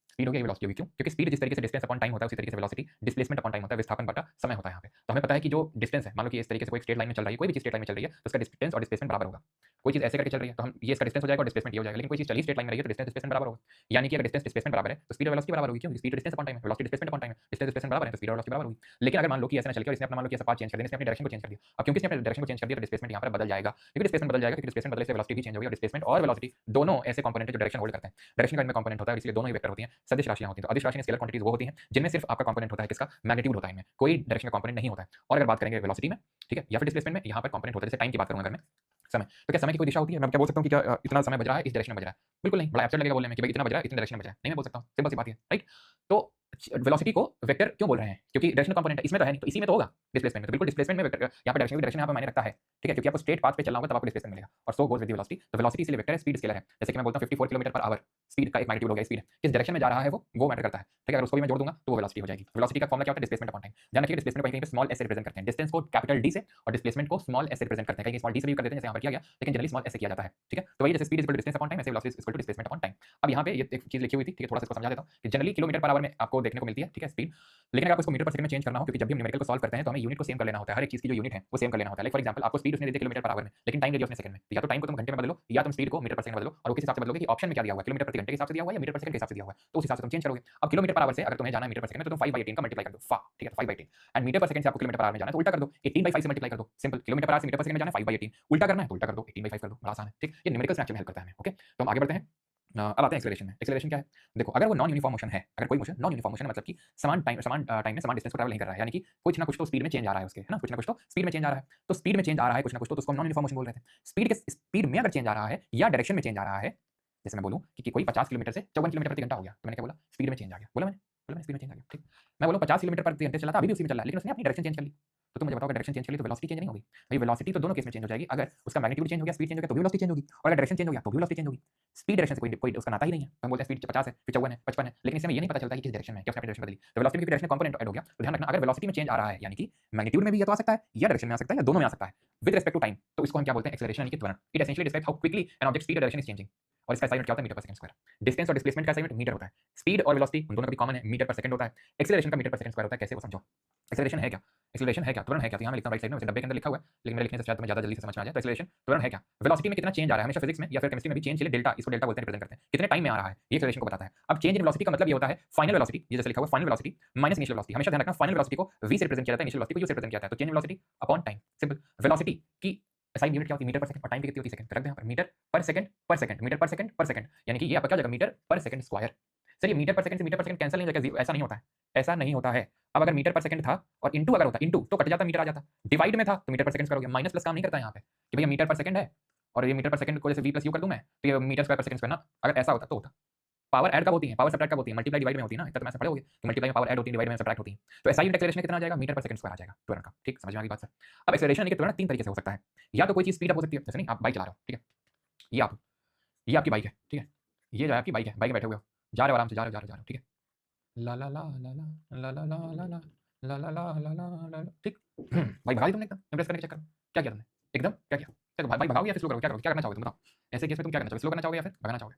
स्पीड होगी, वेलोसिटी होगी। क्यों? क्योंकि स्पीड जिस तरीके से डिस्टेंस अपॉन टाइम होता है, उसी तरीके से वेलोसिटी डिस्प्लेसमेंट अपॉन टाइम होता है, विस्थापन बटा समय होता है यहाँ पे। तो हमें पता है कि जो डिस्टेंस है, मान लो कि इस तरीके से कोई स्ट्रेट लाइन में चल रही है, कोई भी चीज स्ट्रेट लाइन में चल रही है, तो उसका डिस्टेंस और डिस्प्लेसमेंट बराबर होगा। कोई चीज ऐसे करके चल रही है तो हम ये इसका डिस्टेंस हो जाएगा और डिस्प्लेसमेंट ये हो जाएगा। लेकिन कोई चीज चली स्ट्रेट लाइन में रही है तो डिस्टेंस डिस्प्लेसमेंट बराबर होगा। यानी कि अगर डिस्टेंस डिस्प्लेसमेंट बराबर है तो स्पीड और वेलोसिटी बराबर होगी। क्यों? स्पीड डिस्टेंस अपॉन टाइम है, वेलोसिटी डिस्प्लेसमेंट अपॉन टाइम है, डिस्टेंस डिस्प्लेसमेंट बराबर है तो स्पीड और वेलोसिटी बराबर होगी। लेकिन अगर मान लो कि ऐसा ना चल के और इसने अपना मान लो कि ऐसा पाथ चेंज कर दिया, इसने अपनी डायरेक्शन को चेंज कर दिया। अब क्योंकि इसने अपनी डायरेक्शन को चेंज कर दिया तो डिस्प्लेसमेंट यहाँ पर बदल जाएगा, क्योंकि डिस्प्लेसमेंट बदल जाएगा, क्योंकि डिस्प्लेसमेंट बदलने से वेलोसिटी भी चेंज होगी, और डिस्प्लेसमेंट और वेलोसिटी दोनों ऐसे कंपोनेंट है जो डायरेक्शन होल्ड करते हैं। डायरेक्शन का इनमें कंपोनेंट होता है, इसलिए दोनों ही वेक्टर होती हैं, सदिश राशियां होती हैं। तो अदिश राशि स्केलर क्वांटिटीज वो होती हैं जिनमें सिर्फ आपका कंपोनेंट होता है किसका, मैग्नीट्यूड होता है, इनमें कोई डायरेक्शन का कंपोनेंट नहीं होता है। और अगर बात करेंगे वेलोसिटी में, ठीक है, या फिर डिस्प्लेसमेंट में, यहाँ पर कंपोनेंट होता है। जैसे टाइम की बात करूंगा अगर मैं, समय, तो क्या समय की कोई दिशा होती है? मैं क्या बोल सकता हूँ कि क्या इतना समय बज रहा है, इस डायरेक्शन में बज रहा है? बिल्कुल नहीं, बड़ा एब्सर्ड लगेगा बोलने में कि भाई इतना बज रहा है, इतनी डायरेक्शन में बज रहा है, नहीं मैं बोल सकता हूँ, सिंपल सी बात है, राइट। तो वेलोसिटी को वेक्टर क्यों बोल रहे हैं? क्योंकि डायरेक्शनल कंपोनेंट है, इसमें तो है नहीं, तो इसी में तो होगा डिस्प्लेसमेंट में। तो बिल्कुल डिस्प्लेसमेंट में वेक्टर यहाँ पे डायरेक्शन यहाँ पे मायने रखता है, ठीक है, क्योंकि आपको स्ट्रेट पाथ पे चलना होगा तब आपको डिस्प्लेसमेंट मिलेगा, और सो गोज विद द वेलोसिटी। तो वेलोसिटी इसलिए वेक्टर है, स्पीड स्केलर है। जैसे कि मैं बोलता हूँ 54 किलोमीटर पर आवर, स्पीड का एक मैग्नीट्यूड हो गया, स्पीड किस डायरेक्शन में जा रहा है वो मैटर करता है, ठीक है। अगर उसको भी मैं जोड़ दूंगा तो वो वेलोसिटी हो जाएगी। वेलोसिटी का फॉर्मूला क्या होता है, डिस्प्लेसमेंट अपॉन टाइम। ध्यान रखिए डिस्प्लेसमेंट को कहीं पे स्मॉल एस से रिप्रेजेंट करते हैं, डिस्टेंस को कैपिटल डी से और डिस्प्लेसमेंट को स्मॉल एस से रिप्रेजेंट करते हैं। कहीं स्मॉल डी से भी कर देते हैं जैसे यहाँ पर किया गया, लेकिन जनरली स्मॉल एस से किया जाता है, ठीक है। तो वही जैसे speed equal to distance upon time, ऐसे velocity equal to displacement upon time. अब यहाँ पे ये एक चीज लिखी हुई थी, ठीक है, थोड़ा सा इसको समझा देता हूँ कि जनरली किलोमीटर पर आवर में आपको देखने को मिलती है, ठीक है, स्पीड। लेकिन अगर आपको मीटर पर सेकंड में चेंज करना हो, क्योंकि जब भी हम न्यूमेरिकल को सॉल्व करते हैं तो हमें यूनिट को सेम कर लेना होता है, हर एक चीज की जो यूनिट है वो सेम कर लेना होता है। लाइक फॉर एग्जांपल आपको स्पीड उसने दे दी किलोमीटर पर आवर में, लेकिन टाइम दे दिया उसने सेकंड में, तो या तो टाइम को तुम घंटे में बदलो या तुम स्पीड को मीटर पर सेकंड में बदलो, और वो किस हिसाब से बदलोगे कि ऑप्शन में क्या दिया हुआ है, किलोमीटर प्रति घंटे के हिसाब से दिया हुआ है या मीटर पर सेकंड के हिसाब से दिया हुआ है, तो उस हिसाब से तुम चेंज करोगे। अब किलोमीटर पर आवर से अगर तुम्हें जाना है मीटर पर सेकंड में तो तुम 5/18 का मल्टीप्लाई कर दो, फा, ठीक है, 5/18। एंड मीटर पर सेकंड से आपको किलोमीटर पर आवर में जाना है तो उल्टा कर दो, 18/5 से मल्टीप्लाई कर दो, सिंपल। किलोमीटर पर आवर से मीटर पर सेकंड में जाना है 5/18, उल्टा करना है तो उल्टा कर दो, 18/5 कर दो, बड़ा आसान है, ठीक। ये न्यूमेरिकल स्ट्रक्चर में हेल्प करता है हमें, ओके। तो हम आगे बढ़ते हैं। अब आते हैं एक्सेलरेशन में। एक्सेलरेशन क्या है? देखो, अगर वो नॉन यूनिफॉर्म मोशन है, अगर कोई मोशन नॉन यूनिफॉर्म मोशन है मतलब कि समान टाइम में समान डिस्टेंस को ट्रैवल नहीं कर रहा है, यानी कि कुछ ना कुछ तो स्पीड में चेंज आ रहा है उसके, है ना, कुछ ना कुछ तो स्पीड में चेंज आ रहा है। तो स्पीड में चेंज आ रहा है कुछ ना कुछ, तो उसको नॉन यूनिफॉर्म मोशन बोल रहे थे। स्पीड में अगर चेंज आ रहा है या डायरेक्शन में चेंज आ रहा है, जैसे मैं बोलूं कि कोई 50 किलोमीटर से 54 किलोमीटर प्रति घंटा हो गया, तो मैंने क्या बोला, स्पीड में चेंज आ गया, बोला मैंने स्पीड में चेंज आ गया, ठीक। मैं बोलूं 50 किलोमीटर प्रति घंटे चला था, अभी भी उसी में चल रहा है, लेकिन उसने अपनी डायरेक्शन चेंज कर ली। तो तुम मुझे बताओ, डायरेक्शन चेंज कर ली तो वेलोसिटी चेंज नहीं होगी? भाई वेलोसिटी तो दोनों केस में चेंज हो जाएगी। अगर उसका मैग्नीट्यूड चेंज हो गया, स्पीड चेंज हो गया तो भी वेलोसिटी चेंज होगी, और अगर डायरेक्शन चेंज हो गया तो भी वेलोसिटी चेंज होगी। स्पीड डायरेक्शन से कोई उसका नाता ही नहीं है। हम बोलते हैं स्पीड 50 है, फिर 54 है, 55 है, लेकिन इसमें ये नहीं पता चलता कि किस डायरेक्शन में, क्या उसने अपनी डायरेक्शन बदली। तो वेलोसिटी में डायरेक्शन कंपोनेंट ऐड हो गया। तो ध्यान रखना, अगर वेलोसिटी में चेंज आ रहा है, यानी कि मैग्नीट्यूड में भी या तो आ सकता है या डायरेक्शन में आ सकता है या दोनों में आ सकता है विद रिस्पेक्ट टू टाइम, तो इसको हम क्या बोलते हैं, एक्सेलरेशन यानी कि त्वरण। It essentially describes how quickly an object speed और डायरेक्शन इज चेंजिंग। और इसका SI यूनिट क्या होता है, मीटर पर सेकंड स्क्वायर। डिस्टेंस और डिस्प्लेसमेंट का SI यूनिट मीटर होता है। स्पीड और वेलोसिटी उन दोनों का भी कॉमन है, मीटर पर सेकंड होता है। एक्सेलरेशन का मीटर पर सेकंड स्क्वायर होता है। कैसे वो समझो। एक्सेलरेशन है क्या, एक्सेलरेशन है क्या, त्वरण है क्या। तो यहाँ मैं लिखता हूँ राइट साइड में, वैसे डब्बे के अंदर लिखा हुआ है, लेकिन मेरे लिखने से शायद तुम्हें ज्यादा जल्दी से समझ में आ जाए। तो एक्सेलरेशन त्वरण है क्या, वेलोसिटी में कितना चेंज आ रहा है। हमेशा फिजिक्स में या फिर केमिस्ट्री में भी चेंज के लिए डेल्टा, इसको डेल्टा बोलते हैं, रिप्रेजेंट करते हैं, कितने टाइम में आ रहा है, ये एक्सेलरेशन को बताता है। अब चेंज इन वेलोसिटी का मतलब ये होता है फाइनल वेलोसिटी, ये जैसे लिखा हुआ final velocity minus initial velocity. हमेशा ध्यान रखना, फाइनल वेलोसिटी को v से रिप्रेजेंट किया जाता है, इनिशियल वेलोसिटी को u से रिप्रेजेंट किया जाता है। तो change in velocity upon time, simple. Velocity की SI यूनिट क्या होती है, मीटर पर सेकंड, और टाइम की कितनी होती है, सेकंड। रख दे यहाँ पर, मीटर पर सेकंड पर सेकंड, मीटर पर सेकंड पर सेकंड, यानी कि ये आपका क्या हो जाएगा, मीटर पर सेकंड स्क्वायर। सर ये मीटर पर सेकंड से मीटर पर सेकंड कैंसिल नहीं हो जाएगा, ऐसा नहीं होता है, ऐसा नहीं होता है। अब अगर मीटर पर सेकंड था और इनटू अगर होता, इनटू तो कट जाता, मीटर आ जाता। डिवाइड में था तो मीटर पर सेकंड करोगे, माइनस प्लस काम नहीं करता यहाँ पे कि भैया मीटर पर सेकंड है और ये मीटर पर सेकंड को जैसे v + u कर दूं मैं, तो ये मीटर स्क्वायर पर सेकंड स्क्वायर ना, अगर ऐसा होता तो होता। पावर ऐड कब होती है, पावर सब्ट्रैक्ट कब होती है, मल्टीप्लाई डिवाइड में होती है ना। इतना तो मैं से पढ़े होगे कि मल्टीप्लाई में पावर ऐड होती है, डिवाइड में सब्ट्रैक्ट होती है। तो SI यूनिट एक्सेलरेशन कितना आ जाएगा, मीटर पर सेकंड स्क्वायर आ जाएगा त्वरण का, ठीक, समझ में आ गई बात सर। अब एक्सेलरेशन यानी कि त्वरण तीन तरीके से हो सकता है, या तो कोई चीज स्पीड अप हो सकती है, जैसे नहीं आप बाइक चला रहे हो, ठीक है, ये आपकी बाइक है, ठीक है, ये जो है आपकी बाइक है, बाइक में बैठे हुए हो, जा रहे हो आराम से, जा रहे हो, ठीक है। ला ला ला ला ला ला ला ला ला ला ला ला ला ला ला ला, ठीक। भाई भगा दी तुमने एकदम इम्प्रेस करने के चक्कर में। क्या किया तुमने एकदम, क्या किया? क्या भाई भगाओगे या फिर स्लो करोगे? क्या करोगे? क्या करना चाहोगे तुम बताओ? ऐसे केस में तुम क्या करना चाहोगे? स्लो करना चाहोगे या फिर भगाना चाहोगे?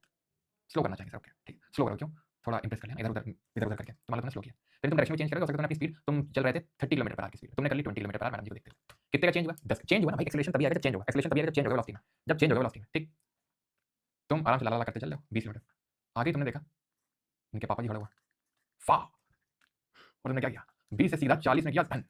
स्लो करना चाहेंगे सर, ओके ठीक। स्लो करो, क्यों? थोड़ा इम्प्रेस कर लेना इधर उधर करके, तो मतलब तुमने स्लो किया। फिर तुम डायरेक्शन में चेंज करोगे, हो सकता है तुमने अपनी स्पीड, तुम चल रहे थे 30 किलोमीटर पर आवर की स्पीड, तुमने कर ली 20 किलोमीटर पर आवर मैडम जी को देखते हुए। कितने का चेंज हुआ? 10 चेंज हुआ ना भाई, एक्सेलरेशन तभी आएगा जब चेंज होगा, एक्सेलरेशन तभी आएगा जब चेंज होगा वेलोसिटी में, जब चेंज होगा वेलोसिटी में, ठीक। तुम आराम से ला ला ला करते चल रहे हो 20 किलोमीटर, आगे तुमने देखा उनके पापा जी खड़ा हुआ, फा, और तुमने क्या किया? 20 से सीधा 40 में किया, धन।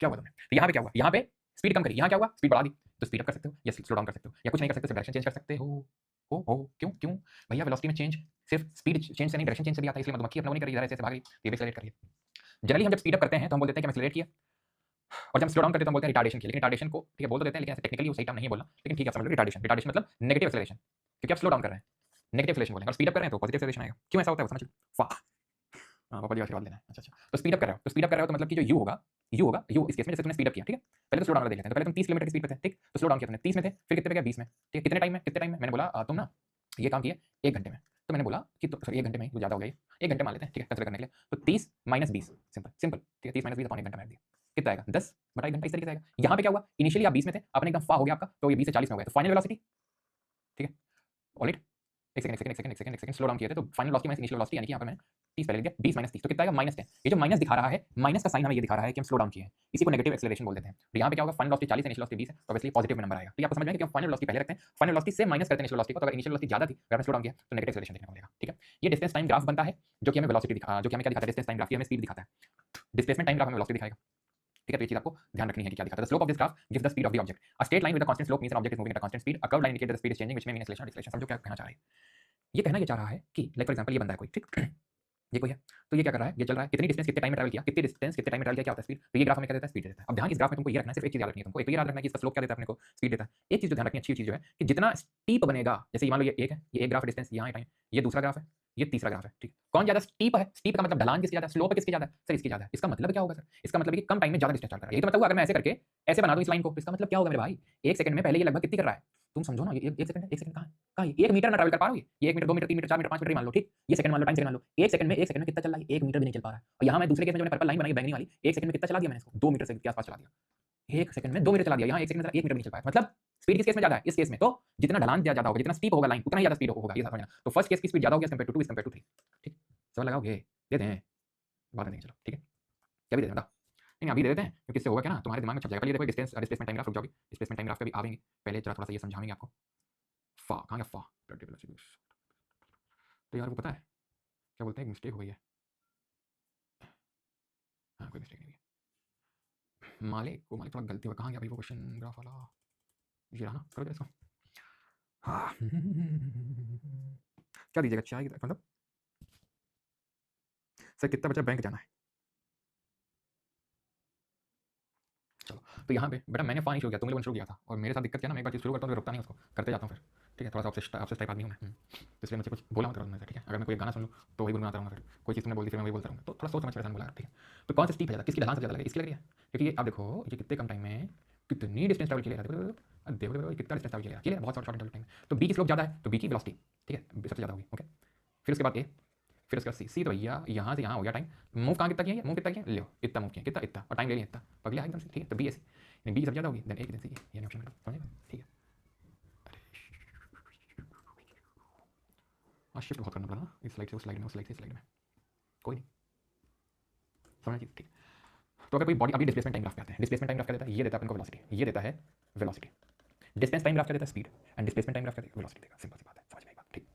क्या हुआ तुमने? तो यहाँ पे क्या हुआ? यहाँ पे स्पीड कम करी, यहाँ क्या हुआ? स्पीड बढ़ा दी। तो स्पीड अप कर सकते हो या स्लो डाउन कर सकते हो, या कुछ नहीं कर सकते, सिर्फ डायरेक्शन चेंज कर सकते हो। क्यों क्यों भैया? वेलोसिटी में चेंज सिर्फ स्पीड चेंज से नहीं, डायरेक्शन चेंज से भी आता है, इसलिए मधुमक्खी अपना वो नहीं करी, इधर ऐसे भाग रही, ये भी एक्सेलरेट करिए। जनरली हम जब स्पीड अप करते हैं तो हम बोल देते हैं कि हम एक्सेलरेट किया, और जब स्लो डाउन करते हैं तो हम बोलते हैं रिटार्डेशन किया। लेकिन रिटार्डेशन को ठीक है बोल तो देते हैं, लेकिन ऐसे टेक्निकली वो सही टर्म नहीं बोला, लेकिन ठीक है समझ लो रिटार्डेशन। रिटार्डेशन मतलब नेगेटिव एक्सेलरेशन, क्योंकि आप स्लो डाउन कर रहे हैं, नेगेटिव एक्सेलरेशन बोलेंगे, और स्पीड अप कर रहे हैं तो पॉजिटिव एक्सेलरेशन आएगा। क्यों ऐसा होता है वो समझ लो। वाह, हाँ पापा जी आशीर्वाद लेना है। अच्छा अच्छा, तो स्पीड अप कर रहे हो, तो स्पीड अप कर रहे हो तो मतलब कि जो यू इस केस में जैसे तुमने स्पीड अप किया, ठीक है। पहले तो स्लो डाउन देख लेते हैं, तो पहले तुम 30 किलोमीटर की स्पीड पे थे, ठीक। तो स्लो डाउन किया तुमने, 30 में थे, फिर कितने पे गया? 20 में, ठीक है। कितने टाइम में? मैंने बोला तुम ना ये काम किए 1 घंटे में, तो मैंने बोला कि तो सॉरी 1 घंटे में ही ज़्यादा हो गया ये, 1 घंटे मान लेते हैं, ठीक है, कंसिडर करने के लिए। तो 30 माइनस 20, सिंपल सिंपल, ठीक है। 30 माइनस 20 अपॉन 1 घंटा मार दिया, कितना आएगा? 10 बटा 1 घंटा, इस तरीके से आएगा। यहाँ पे क्या हुआ? इनिशियली आप 20 में थे, आपने एकदम फा हो गया आपका, तो ये 20 से 40 में हो गया, तो फाइनल वेलोसिटी, ठीक है। ऑलराइट, एक सेकंड स्लो डाउन किया था, तो final velocity minus initial velocity, यानी कि यहाँ पर मैंने 30 पहले लिख दिया, 20 माइनस 30, तो कितना आएगा? माइनस 10। ये जो माइनस दिखा रहा है, माइनस का साइन हमें ये दिखा रहा है कि हम स्लो डाउन किए हैं, इसी को नेगेटिव एक्सेलरेशन बोल देते हैं। तो यहाँ पे क्या होगा? फाइनल वेलोसिटी 40 है, इनिशियल वेलोसिटी 20 है, तो ऑब्वियसली पॉजिटिव में नंबर आएगा। तो ये आपको समझ में आएगा कि हम फाइनल वेलोसिटी पहले रखते हैं, फाइनल वेलोसिटी से माइनस करते हैं इनिशियल वेलोसिटी को, तो अगर इनिशियल वेलोसिटी ज्यादा थी, अगर हमने स्लो डाउन किया तो नेगेटिव एक्सेलरेशन देखने को मिलेगा, ठीक है। ये डिस्टेंस टाइम ग्राफ बनता है, जो कि हमें वेलोसिटी दिखा, जो कि हमें क्या दिखाता है? डिस्टेंस टाइम ग्राफ, ये हमें स्पीड दिखाता है। डिस्प्लेसमेंट टाइम ग्राफ हमें वेलोसिटी दिखाएगा, ठीक है। तो ये चीज आपको ध्यान रखनी है कि क्या दिखाता है। Slope of this graph gives the speed of the object. A straight line with a constant slope means N object is moving at a constant speed. A curved line indicates the speed is changing which may mean acceleration और डिसलेशन। समझो क्या कहना चाह रहा है ये? कहना ये चाह रहा है कि लाइक फॉर एग्जांपल ये बंदा है कोई, ठीक। ये कोई है, तो ये क्या कर रहा है? ये चल रहा है, कितनी डिस्टेंस कितने टाइम में ट्रैवल किया, कितनी डिस्टेंस कितने टाइम में ट्रैवल किया, क्या होता है? स्पीड। तो ये ग्राफ में क्या देता है? स्पीड देता है। अब ध्यान इस ग्राफ में तुमको ये रखना है, सिर्फ एक चीज याद रखनी है तुमको, एक तो ये याद रखना है कि इसका स्लोप क्या देता है अपने को? स्पीड देता है। एक चीज जो ध्यान रखनी अच्छी चीज जो है कि जितना स्टीप बनेगा, जैसे मान लो ये एक है, ये एक ग्राफ डिस्टेंस यहाँ है टाइम, ये दूसरा ग्राफ है, ये तीसरा ग्राफ है, ठीक। कौन ज्यादा स्टीप है? स्टीप का मतलब ढलान किसकी ज्यादा है, स्लोप किसकी ज्यादा है? सर इसकी ज्यादा है। इसका मतलब क्या होगा सर? इसका मतलब है कि कम टाइम में ज्यादा डिस्टेंस ट्रैवल कर रहा है। ये तो मतलब हुआ अगर मैं ऐसे करके ऐसे बना दूं इस लाइन को, तो इसका मतलब क्या होगा मेरे भाई? 1 सेकंड में पहले ये लगभग कितनी कर रहा है? तुम समझो ना, ये 1 सेकंड है, 1 सेकंड कहां है? कहां है? 1 मीटर में ट्रैवल कर पा रहा हूं ये 1 metre 2 metre 3 metre 4 metre 5 metre ही मान लो, ठीक। ये सेकंड मान लो, टाइम सेकंड मान लो, 1 सेकंड में कितना चल रहा है? 1 मीटर भी नहीं चल पा रहा है। और यहां मैं दूसरे केस में जो मैंने पर्पल लाइन बनाई बैंगनी वाली, 1 सेकंड में कितना चला दिया मैंने इसको? 2 मीटर से के आसपास चला दिया। 1 सेकंड में 2 मीटर चला दिया, यहां 1 सेकंड में 1 मीटर भी नहीं चल पाया। मतलब स्पीड किस केस में ज्यादा है? इस केस में। तो जितना ढलान ज्यादा होगा, जितना स्टीप होगा लाइन, उतना ही ज्यादा स्पीड होगा, ये समझना। तो फर्स्ट केस की स्पीड ज्यादा होगी as compare to 2 is compare to 3, ठीक। समझ लगाओगे? देते हैं बाद में देंगे, चलो ठीक है। क्या भी दे दें बताओ? नहीं अभी दे देते हैं, क्योंकि इससे होगा क्या ना, तुम्हारे दिमाग में छप जाएगा। पहले देखो डिस्टेंस डिस्प्लेसमेंट टाइम ग्राफ, रुक जाओगे, डिस्प्लेसमेंट टाइम ग्राफ पे भी आवेंगे, पहले जरा थोड़ा सा ये समझाएंगे आपको। फा कहाँ गया? फा तो यार वो पता है क्या बोलते हैं, एक मिस्टेक हो गई है। हाँ कोई मिस्टेक नहीं हुई है। मालिक थोड़ा गलती हुआ, कहाँ गया भाई वो क्वेश्चन ग्राफ वाला? ये रहा ना, करो इसको। हाँ क्या दीजिएगा? चाय मतलब सर कितना बचा बैंक जाना है? चलो तो यहाँ पे बेटा मैंने पानी शुरू किया, तुम लोगों ने शुरू किया था, और मेरे साथ दिक्कत क्या ना, मैं एक बार चीज़ शुरू करता हूँ तो रुकता नहीं उसको, करते जाता हूँ फिर, ठीक है। थोड़ा सा ऑब्सेस टाइप आदमी हूँ मैं, तो इसलिए मुझे कुछ बोला मत करो, ठीक है। अगर मैं कोई गाना सुन लूँ तो वही गुनगुनाता रहूँगा, फिर कोई चीज़ तुमने बोल दी फिर मैं वही बोलता रहूँगा, तो थोड़ा सोच समझ के बोला, ठीक है। तो कौन सा स्टीप है ज़्यादा, किसकी ढलान सबसे ज़्यादा लगी? इसकी लग रही है, क्योंकि ये आप देखो ये कितने कम टाइम में कितनी डिस्टेंस ट्रैवल किया, देखो कितना डिस्टेंस ट्रैवल किया, बहुत शॉर्ट इंटरवल टाइम। तो बी की स्लोप ज़्यादा है, तो बी की वेलोसिटी, ठीक है, सबसे ज़्यादा होगी, ओके। फिर उसके बाद ए, फिर उसका सी तो भैया यहाँ से यहाँ हो गया टाइम। मूव कहाँ कितना किया? मूव कितना किया? लो इतना मूव किया, कितना इतना, और टाइम ले लिया इतना, पगला एकदम से, ठीक है। तो बी ऐसे बी सबसे ज़्यादा होगी, देन ए की सी ये ऑप्शन समझेगा, ठीक है। हाँ शिफ्ट बहुत करना पड़ा ना, इस स्लाइड से उस स्लाइड में, उस स्लाइड से इस स्लाइड में, कोई नहीं समझना चीज़, ठीक। तो अगर कोई बॉडी, अभी डिस्प्लेसमेंट टाइम ग्राफ पे आते हैं। डिस्प्लेसमेंट टाइम ग्राफ क्या देता है? ये देता है अपन को वेलोसिटी, ये देता है वेलोसिटी। डिस्टेंस टाइम ग्राफ क्या देता है? Speed. And displacement time graph क्या देगा? वेलोसिटी देगा, सिंपल सी बात है, समझ में एक बात, ठीक।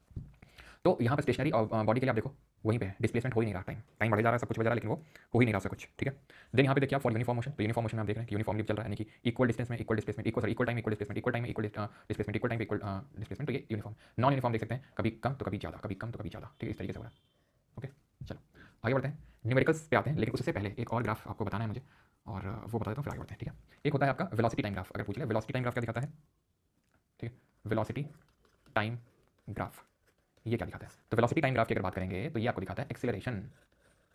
तो यहाँ पर स्टेशनरी और बॉडी के लिए आप देखो वहीं पे है, डिस्प्लेसमेंट हो ही नहीं रहा, टाइम बढ़ जा रहा है, सब कुछ बढ़ जा रहा है, लेकिन वो हो ही नहीं रहा उससे कुछ, ठीक है। देन यहाँ पे देखिए आप फॉर यूनिफॉर्म मोशन, तो यूनिफॉर्म मोशन में आप देख रहे हैं कि यूनिफॉर्मली चल रहा है, यानी कि इक्वल डिस्टेंस में equal displacement, equal time equal displacement, equal time equal displacement, equal time equal displacement, तो ये यूनिफॉर्म। नॉन यूनिफॉर्म देख सकते हैं, कभी कम तो कभी ज़्यादा, कभी कम तो कभी ज़्यादा, ठीक है, इस तरीके से हो रहा है, ओके। चलो आगे बढ़ते हैं, न्यूमेरिकल्स पे आते हैं, लेकिन उससे पहले एक और ग्राफ आपको बताना है मुझे, और वो बता देता हूँ, फिर आगे बढ़ते हैं, ठीक है। एक होता है आपका वेलोसिटी टाइम ग्राफ। अगर पूछ ले वेलोसिटी टाइम ग्राफ क्या दिखाता है, ठीक है, वेलोसिटी टाइम ग्राफ ये क्या दिखाता है? तो वेलोसिटी टाइम ग्राफ की अगर बात करेंगे तो ये आपको दिखाता है एक्सेलरेशन,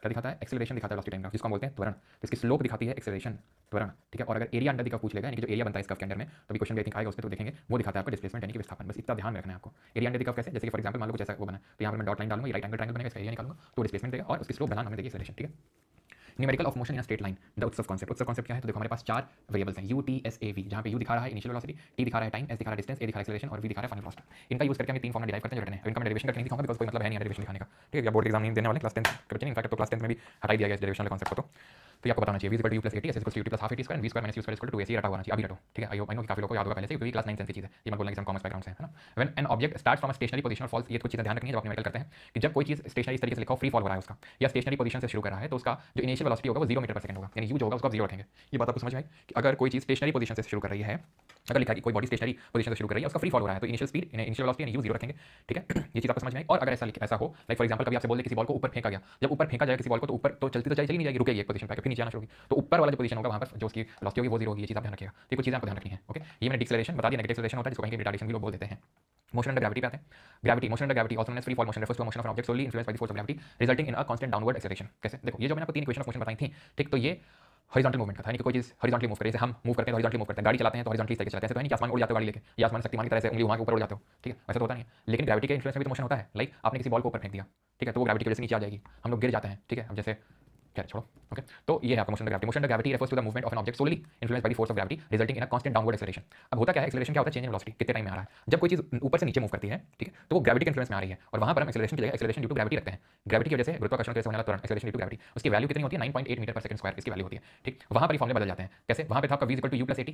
क्या दिखाता है, एक्सेलरेशन दिखाता है वेलोसिटी टाइम ग्राफ, जिसको हम बोलते हैं त्वरण। तो इसकी स्लोप दिखाती है एक्सेलरेशन, त्वरण, ठीक है। और अगर एरिया अंडर दी कर्व पूछ लेगा, यानी कि जो एरिया बनता है इस कर्व के अंदर में, तो भी क्वेश्चन आई थिंक आएगा, उसमें तो देखेंगे, वो दिखाता है आपको डिस्प्लेसमेंट यानी कि विस्थापन। बस इतना ध्यान में रखना है आपको। एरिया अंडर दी कर्व कैसे, जैसे कि फॉर एग्जांपल मान लो कुछ ऐसा वो बना, तो यहाँ पर मैं डॉट लाइन डालूंगा, ये राइट एंगल ट्रायंगल बनेगा, इसका एरिया निकालूंगा, तो डिस्प्लेसमेंट देगा, और उसकी स्लोप ढलान हमें देगी एक्सेलरेशन, ठीक है। Numerical of motion in straight line, the उत्सव कॉन्सेप्ट। उत्सव कॉन्सेप्ट क्या है, तो देखो हमारे पास 4 वेरिएबल्स हैं, u t s a v, जहां पे u दिखा रहा है इनिशियल वेलोसिटी, t दिखा रहा है टाइम, s दिखा रहा है डिस्टेंस, a दिखा रहा है एक्सेलरेशन, और v दिखा रहा है फाइनल वेलोसिटी। इनका यूज करके हम 3 फॉर्मूला डिराइव करते हैं जो रटने हैं। इनका मैं डेरिवेशन करके नहीं दिखाऊंगा, बिकॉज़ कोई मतलब है नहीं डेरिवेशन दिखाने का, ठीक है। या बोर्ड एग्जाम नहीं देने वाले, क्लास 10 के बच्चे नहीं, इनफैक्ट तो क्लास 10 में भी हटा दिया गया इस डेरिवेशन वाले कॉन्सेप्ट को। तो ये आपको बताना चाहिए, v = u + at, s = u t + half at square, v square - u square = 2ac, रटा होना चाहिए, अभी रटो, ठीक है। आई नो कि काफी लोगों को याद होगा पहले से, क्योंकि क्लास 9 10 की चीज है, ये मत बोलना कि हम कॉमर्स बैकग्राउंड से है ना। When an object starts from a stationary position और फॉल्स, ये कुछ चीजें ध्यान रखनी है जब आप न्यूमेरिकल करते हैं, कि जब कोई चीज स्टेशनरी इस तरीके से लिखा हो, फ्री फॉल हो रहा है उसका, या स्टेशनरी पोजीशन से शुरू कर रहा है, तो उसका जो इनिशियल वेलोसिटी होगा वो 0 मीटर पर सेकंड होगा, यानी u जो होगा उसको आप 0 रखेंगे। ये बात आपको समझ में आई कि अगर कोई चीज स्टेशनरी पोजीशन से शुरू कर रही है, अगर लिखा है कि कोई बॉडी स्टेशनरी पोजीशन से शुरू कर रही है, उसका फ्री फॉल हो रहा है, तो इनिशियल स्पीड इनिशियल वेलोसिटी यानी u 0 रखेंगे, ठीक है। ये चीज आपको समझ में आई। और अगर ऐसा हो, लाइक फॉर एग्जांपल कभी आपसे बोल दे किसी बॉल को ऊपर फेंका गया, जब ऊपर फेंका जाए किसी बॉल को, तो ऊपर तो चलती तो चली नहीं जाएगी, रुकेगी एक पोजीशन पे, फिर नीचे आना शुरू होगी, तो ऊपर वाला जो पोजीशन होगा वहां पर जो उसकी वेलोसिटी होगी वो 0 होगी। ये चीज आप ध्यान रखिएगा, तो कुछ चीजें आपको ध्यान रखनी है, ओके। ये मैंने डिक्सेलरेशन बता दिया, नेगेटिव एक्सेलरेशन होता है, जिसको कहीं रिटार्डेशन भी लोग बोल देते हैं। मोशन अंडर ग्रेविटी पे आते हैं। Gravity, motion under gravity, also known as free fall motion, refers to motion of an object solely influenced by the force of gravity resulting in a constant downward acceleration. कैसे, देखो ये जो मैंने आपको 3 इक्वेशन ऑफ मोशन बताई थी, ठीक, तो ये हॉरिजॉन्टल मूवमेंट का था, यानी कि कोई चीज हॉरिजॉन्टली मूव करे, जैसे हम मूव करते हैं हॉरिजॉन्टली मूव करते हैं, गाड़ी चलाते हैं तो हॉरिजॉन्टली इस तरीके से चलाते हैं, ऐसे तो है नहीं कि आसमान में उड़ जाते हो गाड़ी लेके, या आसमान शक्तिमान की तरह से उंगली वहां के ऊपर उड़ जाते हो, ठीक है, वैसे तो होता नहीं है। लेकिन ग्रेविटी के इन्फ्लुएंस में भी तो मोशन होता है, लाइक आपने किसी बॉल को ऊपर फेंक दिया, ठीक है, तो वो ग्रेविटी की वजह से नीचे आ जाएगी, हम लोग गिर जाते हैं, ठीक है। अब जैसे खैर छोड़ो, ओके। तो ये है आपका motion under gravity. Motion under gravity refers to the movement of an object solely influenced by the force of gravity resulting in a constant downward acceleration. अब होता क्या है, एक्सेलरेशन क्या होता है, चेंज इन वेलोसिटी, कितने टाइम में आ रहा है। जब कोई चीज ऊपर से नीचे मूव करती है, ठीक है, तो वो ग्रेविटी के इन्फ्लुएंस में आ रही है, और वहां पर हम एक्सेलरेशन की जगह एक्सेलरेशन ड्यू टू ग्रेविटी रखते हैं। ग्रेविटी की वजह से, गुरुत्वाकर्षण की वजह से होने वाला त्वरण, एक्सेलरेशन ड्यू टू ग्रेविटी, उसकी वैल्यू कितनी होती है, 9.8 मीटर पर सेकंड स्क्वायर इसकी वैल्यू होती है, ठीक। वहां पर फॉर्मूले बदल जाते हैं, कैसे, वहां पे था आपका v = u + at,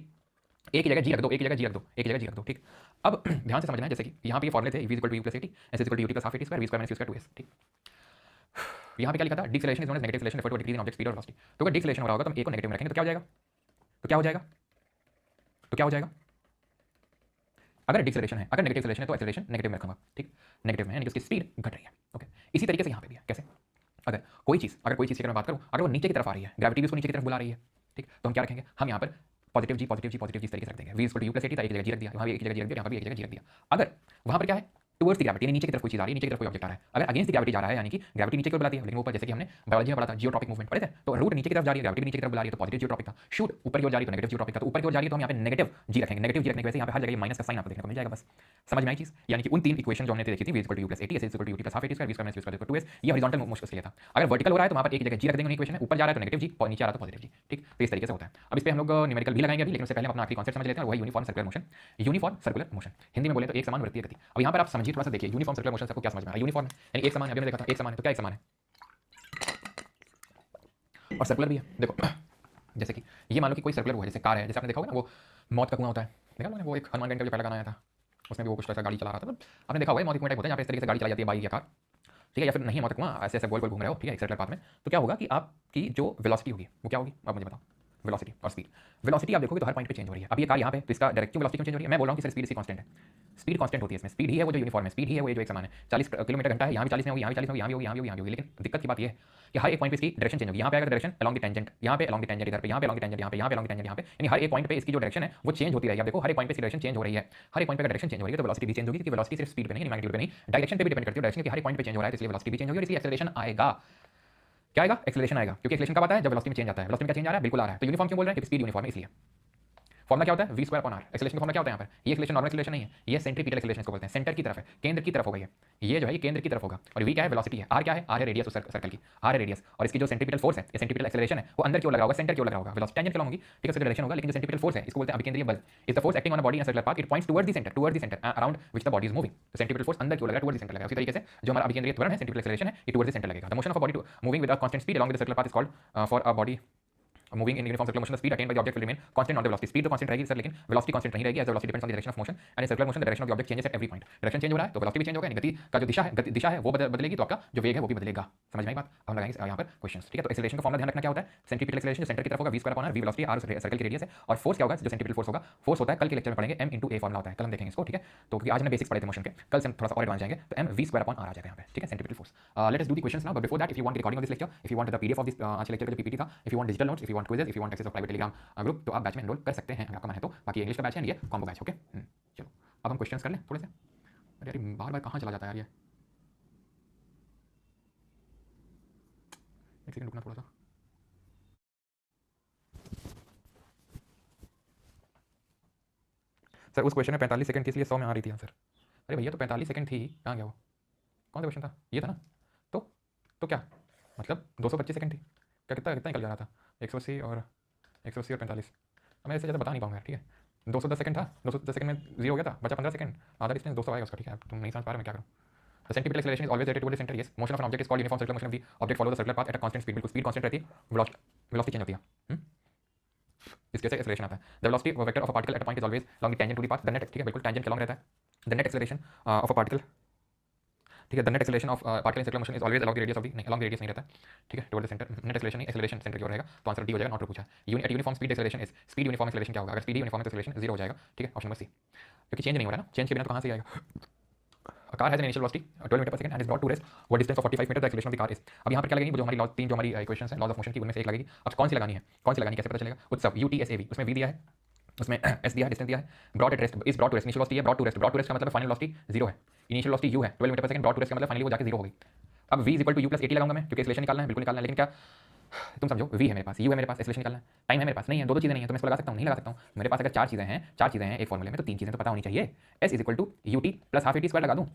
एक की जगह g रख दो, एक की जगह g रख दो, एक की जगह g रख दो, ठीक। अब ध्यान से समझना है, जैसे कि यहाँ पे ये फॉर्मूले थे, v = u + at, s = u t + half at square, v square - u square 2s, ठीक। यहाँ पे क्या लिखा था, deceleration is known as negative acceleration refer to decrease in object speed और वेलोसिटी। तो अगर डिक्सेलरेशन हो रहा होगा तो हम a को नेगेटिव में रखेंगे, तो क्या हो जाएगा, तो क्या हो जाएगा, तो क्या हो जाएगा, अगर डिक्सेलरेशन है, अगर नेगेटिव एक्सेलरेशन है तो एक्सेलरेशन नेगेटिव में रखूंगा, ठीक, नेगेटिव में, यानी कि उसकी स्पीड घट रही है, ओके। इसी तरीके से यहाँ पे भी है, कैसे, अगर कोई चीज़ की अगर मैं बात करूँ, अगर वो नीचे की तरफ आ रही है, ग्रेविटी भी उसको नीचे की तरफ बुला रही है, ठीक, तो हम क्या रखेंगे, हम यहाँ पर पॉजिटिव जी पॉजिटिव जी पॉजिटिव जी इस तरीके से रख देंगे। v = u + at, एक जगह जी रख दिया, वहाँ भी एक जगह जी रख दिया, यहाँ पर भी एक जगह जी रख दिया। अगर वहाँ पर क्या है, टुवर्ड्स द ग्रेविटी, यानी नीचे की तरफ कोई चीज आ रही है, नीचे की तरफ कोई ऑब्जेक्ट आ रहा है, अगर अगेंस्ट द ग्रेविटी जा रहा है, यानी कि ग्रेविटी नीचे की ओर बुलाती है, लेकिन ऊपर, जैसे कि हमने बायोलॉजी में पढ़ा था, जियोट्रॉपिक मूवमेंट पढ़े थे, तो रूट नीचे की तरफ जा रही है, ग्रेविटी नीचे की तरफ बुला रही है, तो पॉजिटिव जियोट्रॉपिक था। शूट ऊपर की ओर जा रही है तो नेगेटिव जियोट्रॉपिक था, तो ऊपर की ओर जा रही है तो हम यहाँ पे नेगेटिव जी रखेंगे। नेगेटिव जी रखने की वजह से यहाँ पे हर जगह माइनस का साइन आपको देखने को मिल जाएगा, बस समझ में आई चीज। यानी कि उन 3 इक्वेशन जो हमने देखी थी, v = u + at, s = u t + half at square, v square - u square 2s, ये हॉरिजॉन्टल मोशन के लिए था। अगर वर्टिकल हो रहा है तो वहाँ पर एक जगह जी रख देंगे इक्वेशन में, ऊपर जा रहा है तो नेगेटिव जी, और नीचे आ रहा है तो पॉजिटिव जी, ठीक। तो इस तरीके से होता है। अब इस पे हम लोग न्यूमेरिकल भी लगाएंगे अभी, लेकिन उससे पहले हम अपना आखिरी कॉन्सेप्ट समझ लेते हैं, और वही uniform circular motion. Uniform circular motion Hindi में बोले तो एक समान वृत्तीय गति। अब यहाँ पर आप समझिए, थोड़ा सा देखिए, यूनिफॉर्म सर्कुलर मोशन सबको क्या समझ में आया, यूनिफॉर्म यानी एक समान, अभी मैंने देखा था एक समान है, तो क्या एक समान है, और सर्कुलर भी है। देखो जैसे कि ये मान लो कि कोई सर्कुलर वो है, जैसे कार है, जैसे आपने देखा होगा ना वो मौत का कुआं होता है, देखा लोगों ने, वो एक हनुमान का जो पहला गाना आया था, उसमें भी वो कुछ ऐसा गाड़ी चला रहा था, मतलब आपने देखा होगा मौत का कुआं टाइप होता है, जहाँ पे इस तरीके से गाड़ी चलाई जाती है, बाइक या कार, ठीक है, या फिर नहीं मौत का कुआं, ऐसे ऐसे गोल गोल घूम रहे हो, ठीक है, एक सर्कुलर पाथ में, तो क्या होगा कि आपकी जो वेलोसिटी होगी वो क्या होगी, आप मुझे बताओ, वेलोसिटी और स्पीड। वेलोसिटी आप देखोगे तो हर पॉइंट पे चेंज हो रही है। अब ये कार यहाँ पे, तो इसका डायरेक्टिव वेलोसिटी क्यों चेंज हो रही है, मैं बोल रहा हूँ कि सर स्पीड इसकी कांस्टेंट है, स्पीड कांस्टेंट होती है इसमें, स्पीड ही है वो जो यूनिफॉर्म है, स्पीड ही है वो ये जो एक समान है, 40 किलोमीटर घंटा है, यहाँ भी 40 में होगी, यहाँ भी 40 में होगी, यहाँ भी होगी, यहाँ भी होगी, यहाँ भी होगी। लेकिन दिक्कत की बात ये है कि हर एक पॉइंट पे इसकी डायरेक्शन चेंज होगी। यहाँ पे अगर डायरेक्शन अलॉन्ग द टेंजेंट, यहाँ पे अलॉन्ग द टेंजेंट, इधर पे यहाँ पे अलॉन्ग द टेंजेंट, यहाँ पे अलॉन्ग द टेंजेंट, यहाँ पे, यानी हर एक पॉइंट पे इसकी जो डायरेक्शन है वो चेंज होती रहेगी। आप देखो हर एक पॉइंट पे इसकी डायरेक्शन चेंज हो रही है, हर एक पॉइंट पे डायरेक्शन चेंज हो रही है, तो वेलोसिटी भी चेंज होगी, क्योंकि वेलोसिटी सिर्फ स्पीड पे नहीं, मैग्नीट्यूड पे नहीं, डायरेक्शन पे भी डिपेंड करती है, डायरेक्शन की हर एक पॉइंट पे चेंज हो रहा है, तो इसलिए वेलोसिटी भी चेंज होगी, और इसलिए एक्सेलरेशन आएगा। क्या आएगा, एक्सेलरेशन आएगा, क्योंकि एक्सेलरेशन कब आता है, जब वेलोसिटी में चेंज आता है। वेलोसिटी में क्या चेंज आ रहा है, बिल्कुल आ रहा है। तो यूनिफॉर्म क्यों बोल रहे हैं, क्योंकि स्पीड यूनिफॉर्म है इसलिए। फॉर्मूला क्या होता है, v square upon r। Acceleration का फॉर्मूला क्या होता है यहाँ पर, ये एक्सेलरेशन नॉर्मल एक्सेलरेशन नहीं है, ये सेंट्रीपिटल एक्सेलरेशन को बोलते हैं, सेंटर की तरफ है, केंद्र की तरफ होगा ये जो है ये केंद्र की तरफ होगा। और v क्या है, वेलोसिटी है, r क्या है, r है रेडियस सर्कल की, r है रेडियस, और इसकी जो सेंट्रीपिटल फोर्स है, ये सेंट्रीपिटल एक्सेलरेशन है, वो अंदर की ओर लगा होगा, सेंटर की ओर लगा होगा। वेलोसिटी टेंजेंट की होगी, ठीक है, उसका डायरेक्शन होगा, लेकिन जो सेंट्रीपिटल फोर्स है इसको बोलते हैं अभिकेंद्रीय बल। Is the force acting on a body in a circular path, it points towards the centre around which the body is moving. तो सेंट्रीपिटल फोर्स अंदर की ओर लगा, टुवर्ड्स द सेंटर लगा। उसी तरीके से जो हमारा अभिकेंद्रीय त्वरण है, सेंट्रीपिटल एक्सेलरेशन है, ये टुवर्ड्स द सेंटर लगेगा। The motion of a body moving with a constant speed along with the circular path is called for a body moving in uniform circular motion, the speed attained by the object will remain constant, not the velocity. speed तो constant रहेगी सर, लेकिन velocity constant नहीं रहेगी, as the velocity depends on the direction of motion, and in circular motion the direction of the object changes at every point. direction change हो रहा है तो velocity भी change होगा, यानी गति का जो दिशा है वो बदलेगी, तो आपका जो वेग है वो भी बदलेगा। समझ में आई बात। हम लगाएंगे यहाँ पर क्वेश्चंस, ठीक है। तो एक्सेलरेशन का फॉर्मूला ध्यान रखना क्या होता है, सेंट्रीपिटल एक्सेलरेशन जो सेंटर की तरफ होगा, v square upon r, v velocity, r circle की रेडियस है, और फोर्स क्या होगा, जो सेंट्रीपिटल फोर्स होगा, फोर्स होता है, कल के लेक्चर में पढ़ेंगे, m * a फॉर्मूला होता है, कल हम देखेंगे इसको, ठीक है। तो क्योंकि आज हमने बेसिक्स पढ़े थे मोशन के, कल से हम थोड़ा सा और एडवांस जाएंगे, तो m v square upon r आ जाएगा यहाँ पे, ठीक है, centripetal force. Let us do the questions now, but before that, if you want recording of this lecture, if you want the PDF of this आज लेक्चर का जो पीपीटी था, if you want digital notes, if you want quizzes, if you want access of private Telegram group, तो आप बैच में एनरोल कर सकते हैं, अगर आपका मन है तो। बाकी इंग्लिश का बैच है, ये कॉम्बो बैच, ओके। चलो अब हम क्वेश्चंस कर लें थोड़े से। अरे यार बार बार कहाँ चला जाता है यार, एक सेकंड रुकना थोड़ा सा। सर उस क्वेश्चन में 45 सेकंड थी इसलिए 100 में आ रही थी आंसर। अरे भैया तो 45 सेकंड थी, कहाँ गया वो? कौन सा क्वेश्चन था? ये था ना? तो क्या मतलब 225 सेकंड थी क्या? कितना कितना निकल जा रहा था? 180 और 180 और 45। अब मैं इससे ज़्यादा बता नहीं पाऊंगा ठीक है। 210 सेकंड था, 210 सेकंड में 0 हो गया था, बचा 15 सेकंड, आधा डिस्टेंस 200 आएगा उसका ठीक है। अब तुम नहीं समझ पा रहे मैं क्या करूँ? The centripetal acceleration is always related toward the center. Yes. Motion of an object is called uniform circular motion of the object follows the circular path at a constant speed. बिल्कुल स्पीड कांस्टेंट रहती है, वेलोसिटी चेंज होती है। इसके से एक्सेलरेशन आता है। The velocity vector of a particle at a point is always along the tangent to the path. The net ठीक है बिल्कुल टेंजेंट के अलोंग रहता है। The net acceleration of a particle ठीक है। The net acceleration of particle in circular motion is always along the radius of the नहीं अलोंग द रेडियस नहीं रहता ठीक है toward the centre. Net acceleration नहीं एक्सेलरेशन सेंटर की ओर रहेगा तो आंसर डी हो जाएगा। नॉट पूछा eight uniform speed acceleration is speed uniform acceleration क्या होगा? अगर स्पीड यूनिफॉर्म एक्सेलरेशन 0 हो जाएगा ठीक है। ऑप्शन नंबर सी क्योंकि चेंज नहीं हो रहा है ना, चेंज के बिना तो कहाँ से आएगा? A car has an initial velocity 12 metre पर second and is brought to rest what distance of 45 metre the acceleration of the car is. अब यहाँ पर क्या लगेगी? जो हमारी लॉ तीन जो हमारी इक्वेशंस हैं लॉज ऑफ मोशन की उनमें से एक लगेगी। अब कौन सी लगानी है? कौन सी लगानी कैसे पता चलेगा? उत्सव UTSAV उसमें V दिया है, उसमें S दिया है, डिस्टेंस दिया है। Brought at rest is brought to rest, initial velocity है brought to rest. Brought to rest का मतलब फाइनल वेलोसिटी 0 है, इनिशियल वेलोसिटी U है 12 मीटर पर सेकंड, ब्रॉट टू रेस्ट का मतलब फाइनली वो जाके 0 हो गई। अब V equal to U plus 80 लगाऊंगा मैं क्योंकि एक्सेलरेशन निकालना है, बिल्कुल निकालना है। लेकिन क्या तुम समझो, V है मेरे पास, U है मेरे पास, एक्सेलरेशन निकालना है, टाइम है मेरे पास नहीं है, दो चीज़ें नहीं है तो मैं इसको लगा सकता हूँ? नहीं लगा सकता हूँ। मेरे पास अगर चार चीज़ें हैं एक फॉर्मूले में तो तीन चीज़ें तो पता होनी चाहिए। S is equal to UT plus half AT square लगा दूँ,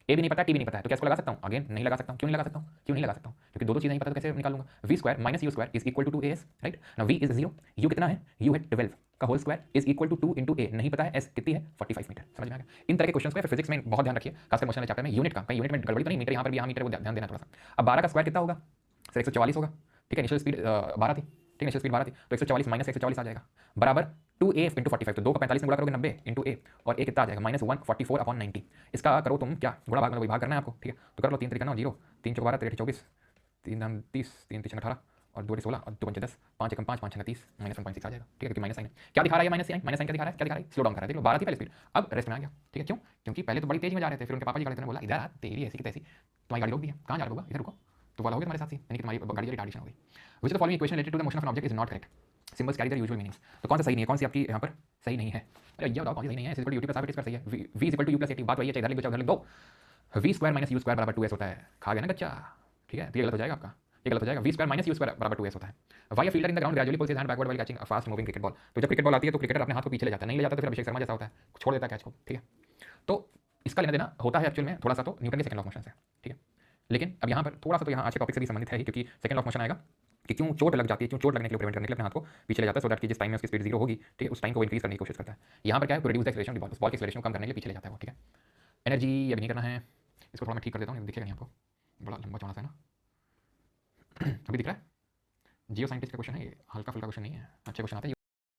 ए भी नहीं पता टी भी नहीं पता है तो क्या इसको लगा सकता हूँ? अगेन नहीं लगा सकता हूँ। क्यों नहीं लगा सकता हूँ? क्यों नहीं लगा सकता हूँ? क्योंकि दो चीज़ें नहीं पता तो कैसे निकाल लूंगा? V square minus U square is equal to 2as right ना। वी इज 0, यू कितना है? यू है 12 का whole square is equal to 2 into A, नहीं पता है एस कितनी है 45 मीटर। समझ में आ गया? इन तरह के क्वेश्चन को फिजिक्स में बहुत ध्यान रखिए, खासकर मोशन चैप्टर में यूनिट का, कहीं यूनिट में गड़बड़ी तो नहीं, मीटर यहाँ पर भी यहाँ मीटर को ध्यान देना थोड़ा सा। अब 12 का स्क्वायर कितना होगा सर? 144 होगा ठीक है। इनिशियल स्पीड 12 थी ठीक है, इनिशियल स्पीड 12 थी तो 144 माइनस 144 आ जाएगा बराबर 2a इंटू 45। तो 2 को 45 में गुणा करोगे 90 इंटू ए और ए कितना आ जाएगा? Minus 144 upon 90। इसका करो तुम क्या गुणा भाग, मतलब भाग करना है आपको ठीक है। तो कर लो, 3 तरीका ना 0 3 चौक 12 3 24 3 दाम 30 3 3 18 और 2 16 और 2 5 10 5 एकम 5 5 30 माइनस 1.6 आ जाएगा ठीक है। क्योंकि माइनस साइन है। क्या दिखा रहा है? माइनस साइन क्या दिखा रहा है? क्या दिखा रहा है? स्लो डाउन कर रहा है। देख लो 12 थी पहले स्पीड, अब रेस्ट में आ गया ठीक है। क्यों? क्योंकि पहले तो बड़ी तेज में जा रहे थे, फिर उनके पापा जी गाड़ी ने बोला इधर आ, तेरी ऐसी की तैसी, तुम्हारी गाड़ी रोक दी है, कहाँ जा रहे हो? इधर रुको। तो वाला हो गया तुम्हारे साथ ही, यानी कि तुम्हारी गाड़ी रिटार्डेशन हो गई। Which the following equation related to the motion of an object is not correct. Symbols carry their usual meanings. तो कौन सा सही नहीं है? कौन सी आपकी यहाँ पर सही नहीं है? अरे ये बताओ कौन सी सही नहीं है? Is equal to UT plus half AT square सही है। V is equal to U plus AT, बात वही है, चाहे इधर लिख दो चाहे उधर लिख दो। V square minus U square बराबर 2s होता है। खा गया ना कच्चा ठीक है। तो ये गलत हो जाएगा आपका, ये गलत हो जाएगा। V square minus U square बराबर 2s होता है। Why a fielder in the ground gradually pulls his hand backward while catching a fast moving cricket ball। तो जब क्रिकेट बॉल आती है तो क्रिकेटर अपने हाथ को पीछे ले जाता है, नहीं ले जाता तो फिर अभिषेक शर्मा जैसा होता है, छोड़ देता है कैच को ठीक है। तो इसका लेना देना होता है एक्चुअल में थोड़ा सा तो न्यूटन के सेकंड लॉ ऑफ मोशन से ठीक है। लेकिन अब यहाँ पर थोड़ा सा तो यहाँ आज के टॉपिक से भी संबंधित है ही, क्योंकि सेकंड लॉ ऑफ मोशन आएगा कि क्यों चोट लग जाती है, क्यों चोट लगने के लिए प्रिवेंट करने के लिए अपने हाथ को पीछे ले जाता है, सो दैट कि जिस टाइम में उसकी स्पीड 0 होगी ठीक है उस टाइम को इंक्रीज करने की कोशिश करता है। यहाँ पर क्या है? To reduce the acceleration of the ball, उस बॉल की एक्सेलरेशन को कम करने के लिए पीछे ले जाता है वो ठीक है। एनर्जी अभी नहीं करना है, इसको थोड़ा मैं ठीक कर देता हूँ, दिखेगा नहीं आपको, बड़ा लंबा चौड़ा सा है ना। अभी दिख रहा है? जियो साइंटिस्ट का क्वेश्चन है ये, हल्का फुल्का क्वेश्चन नहीं है, अच्छे क्वेश्चन आते हैं।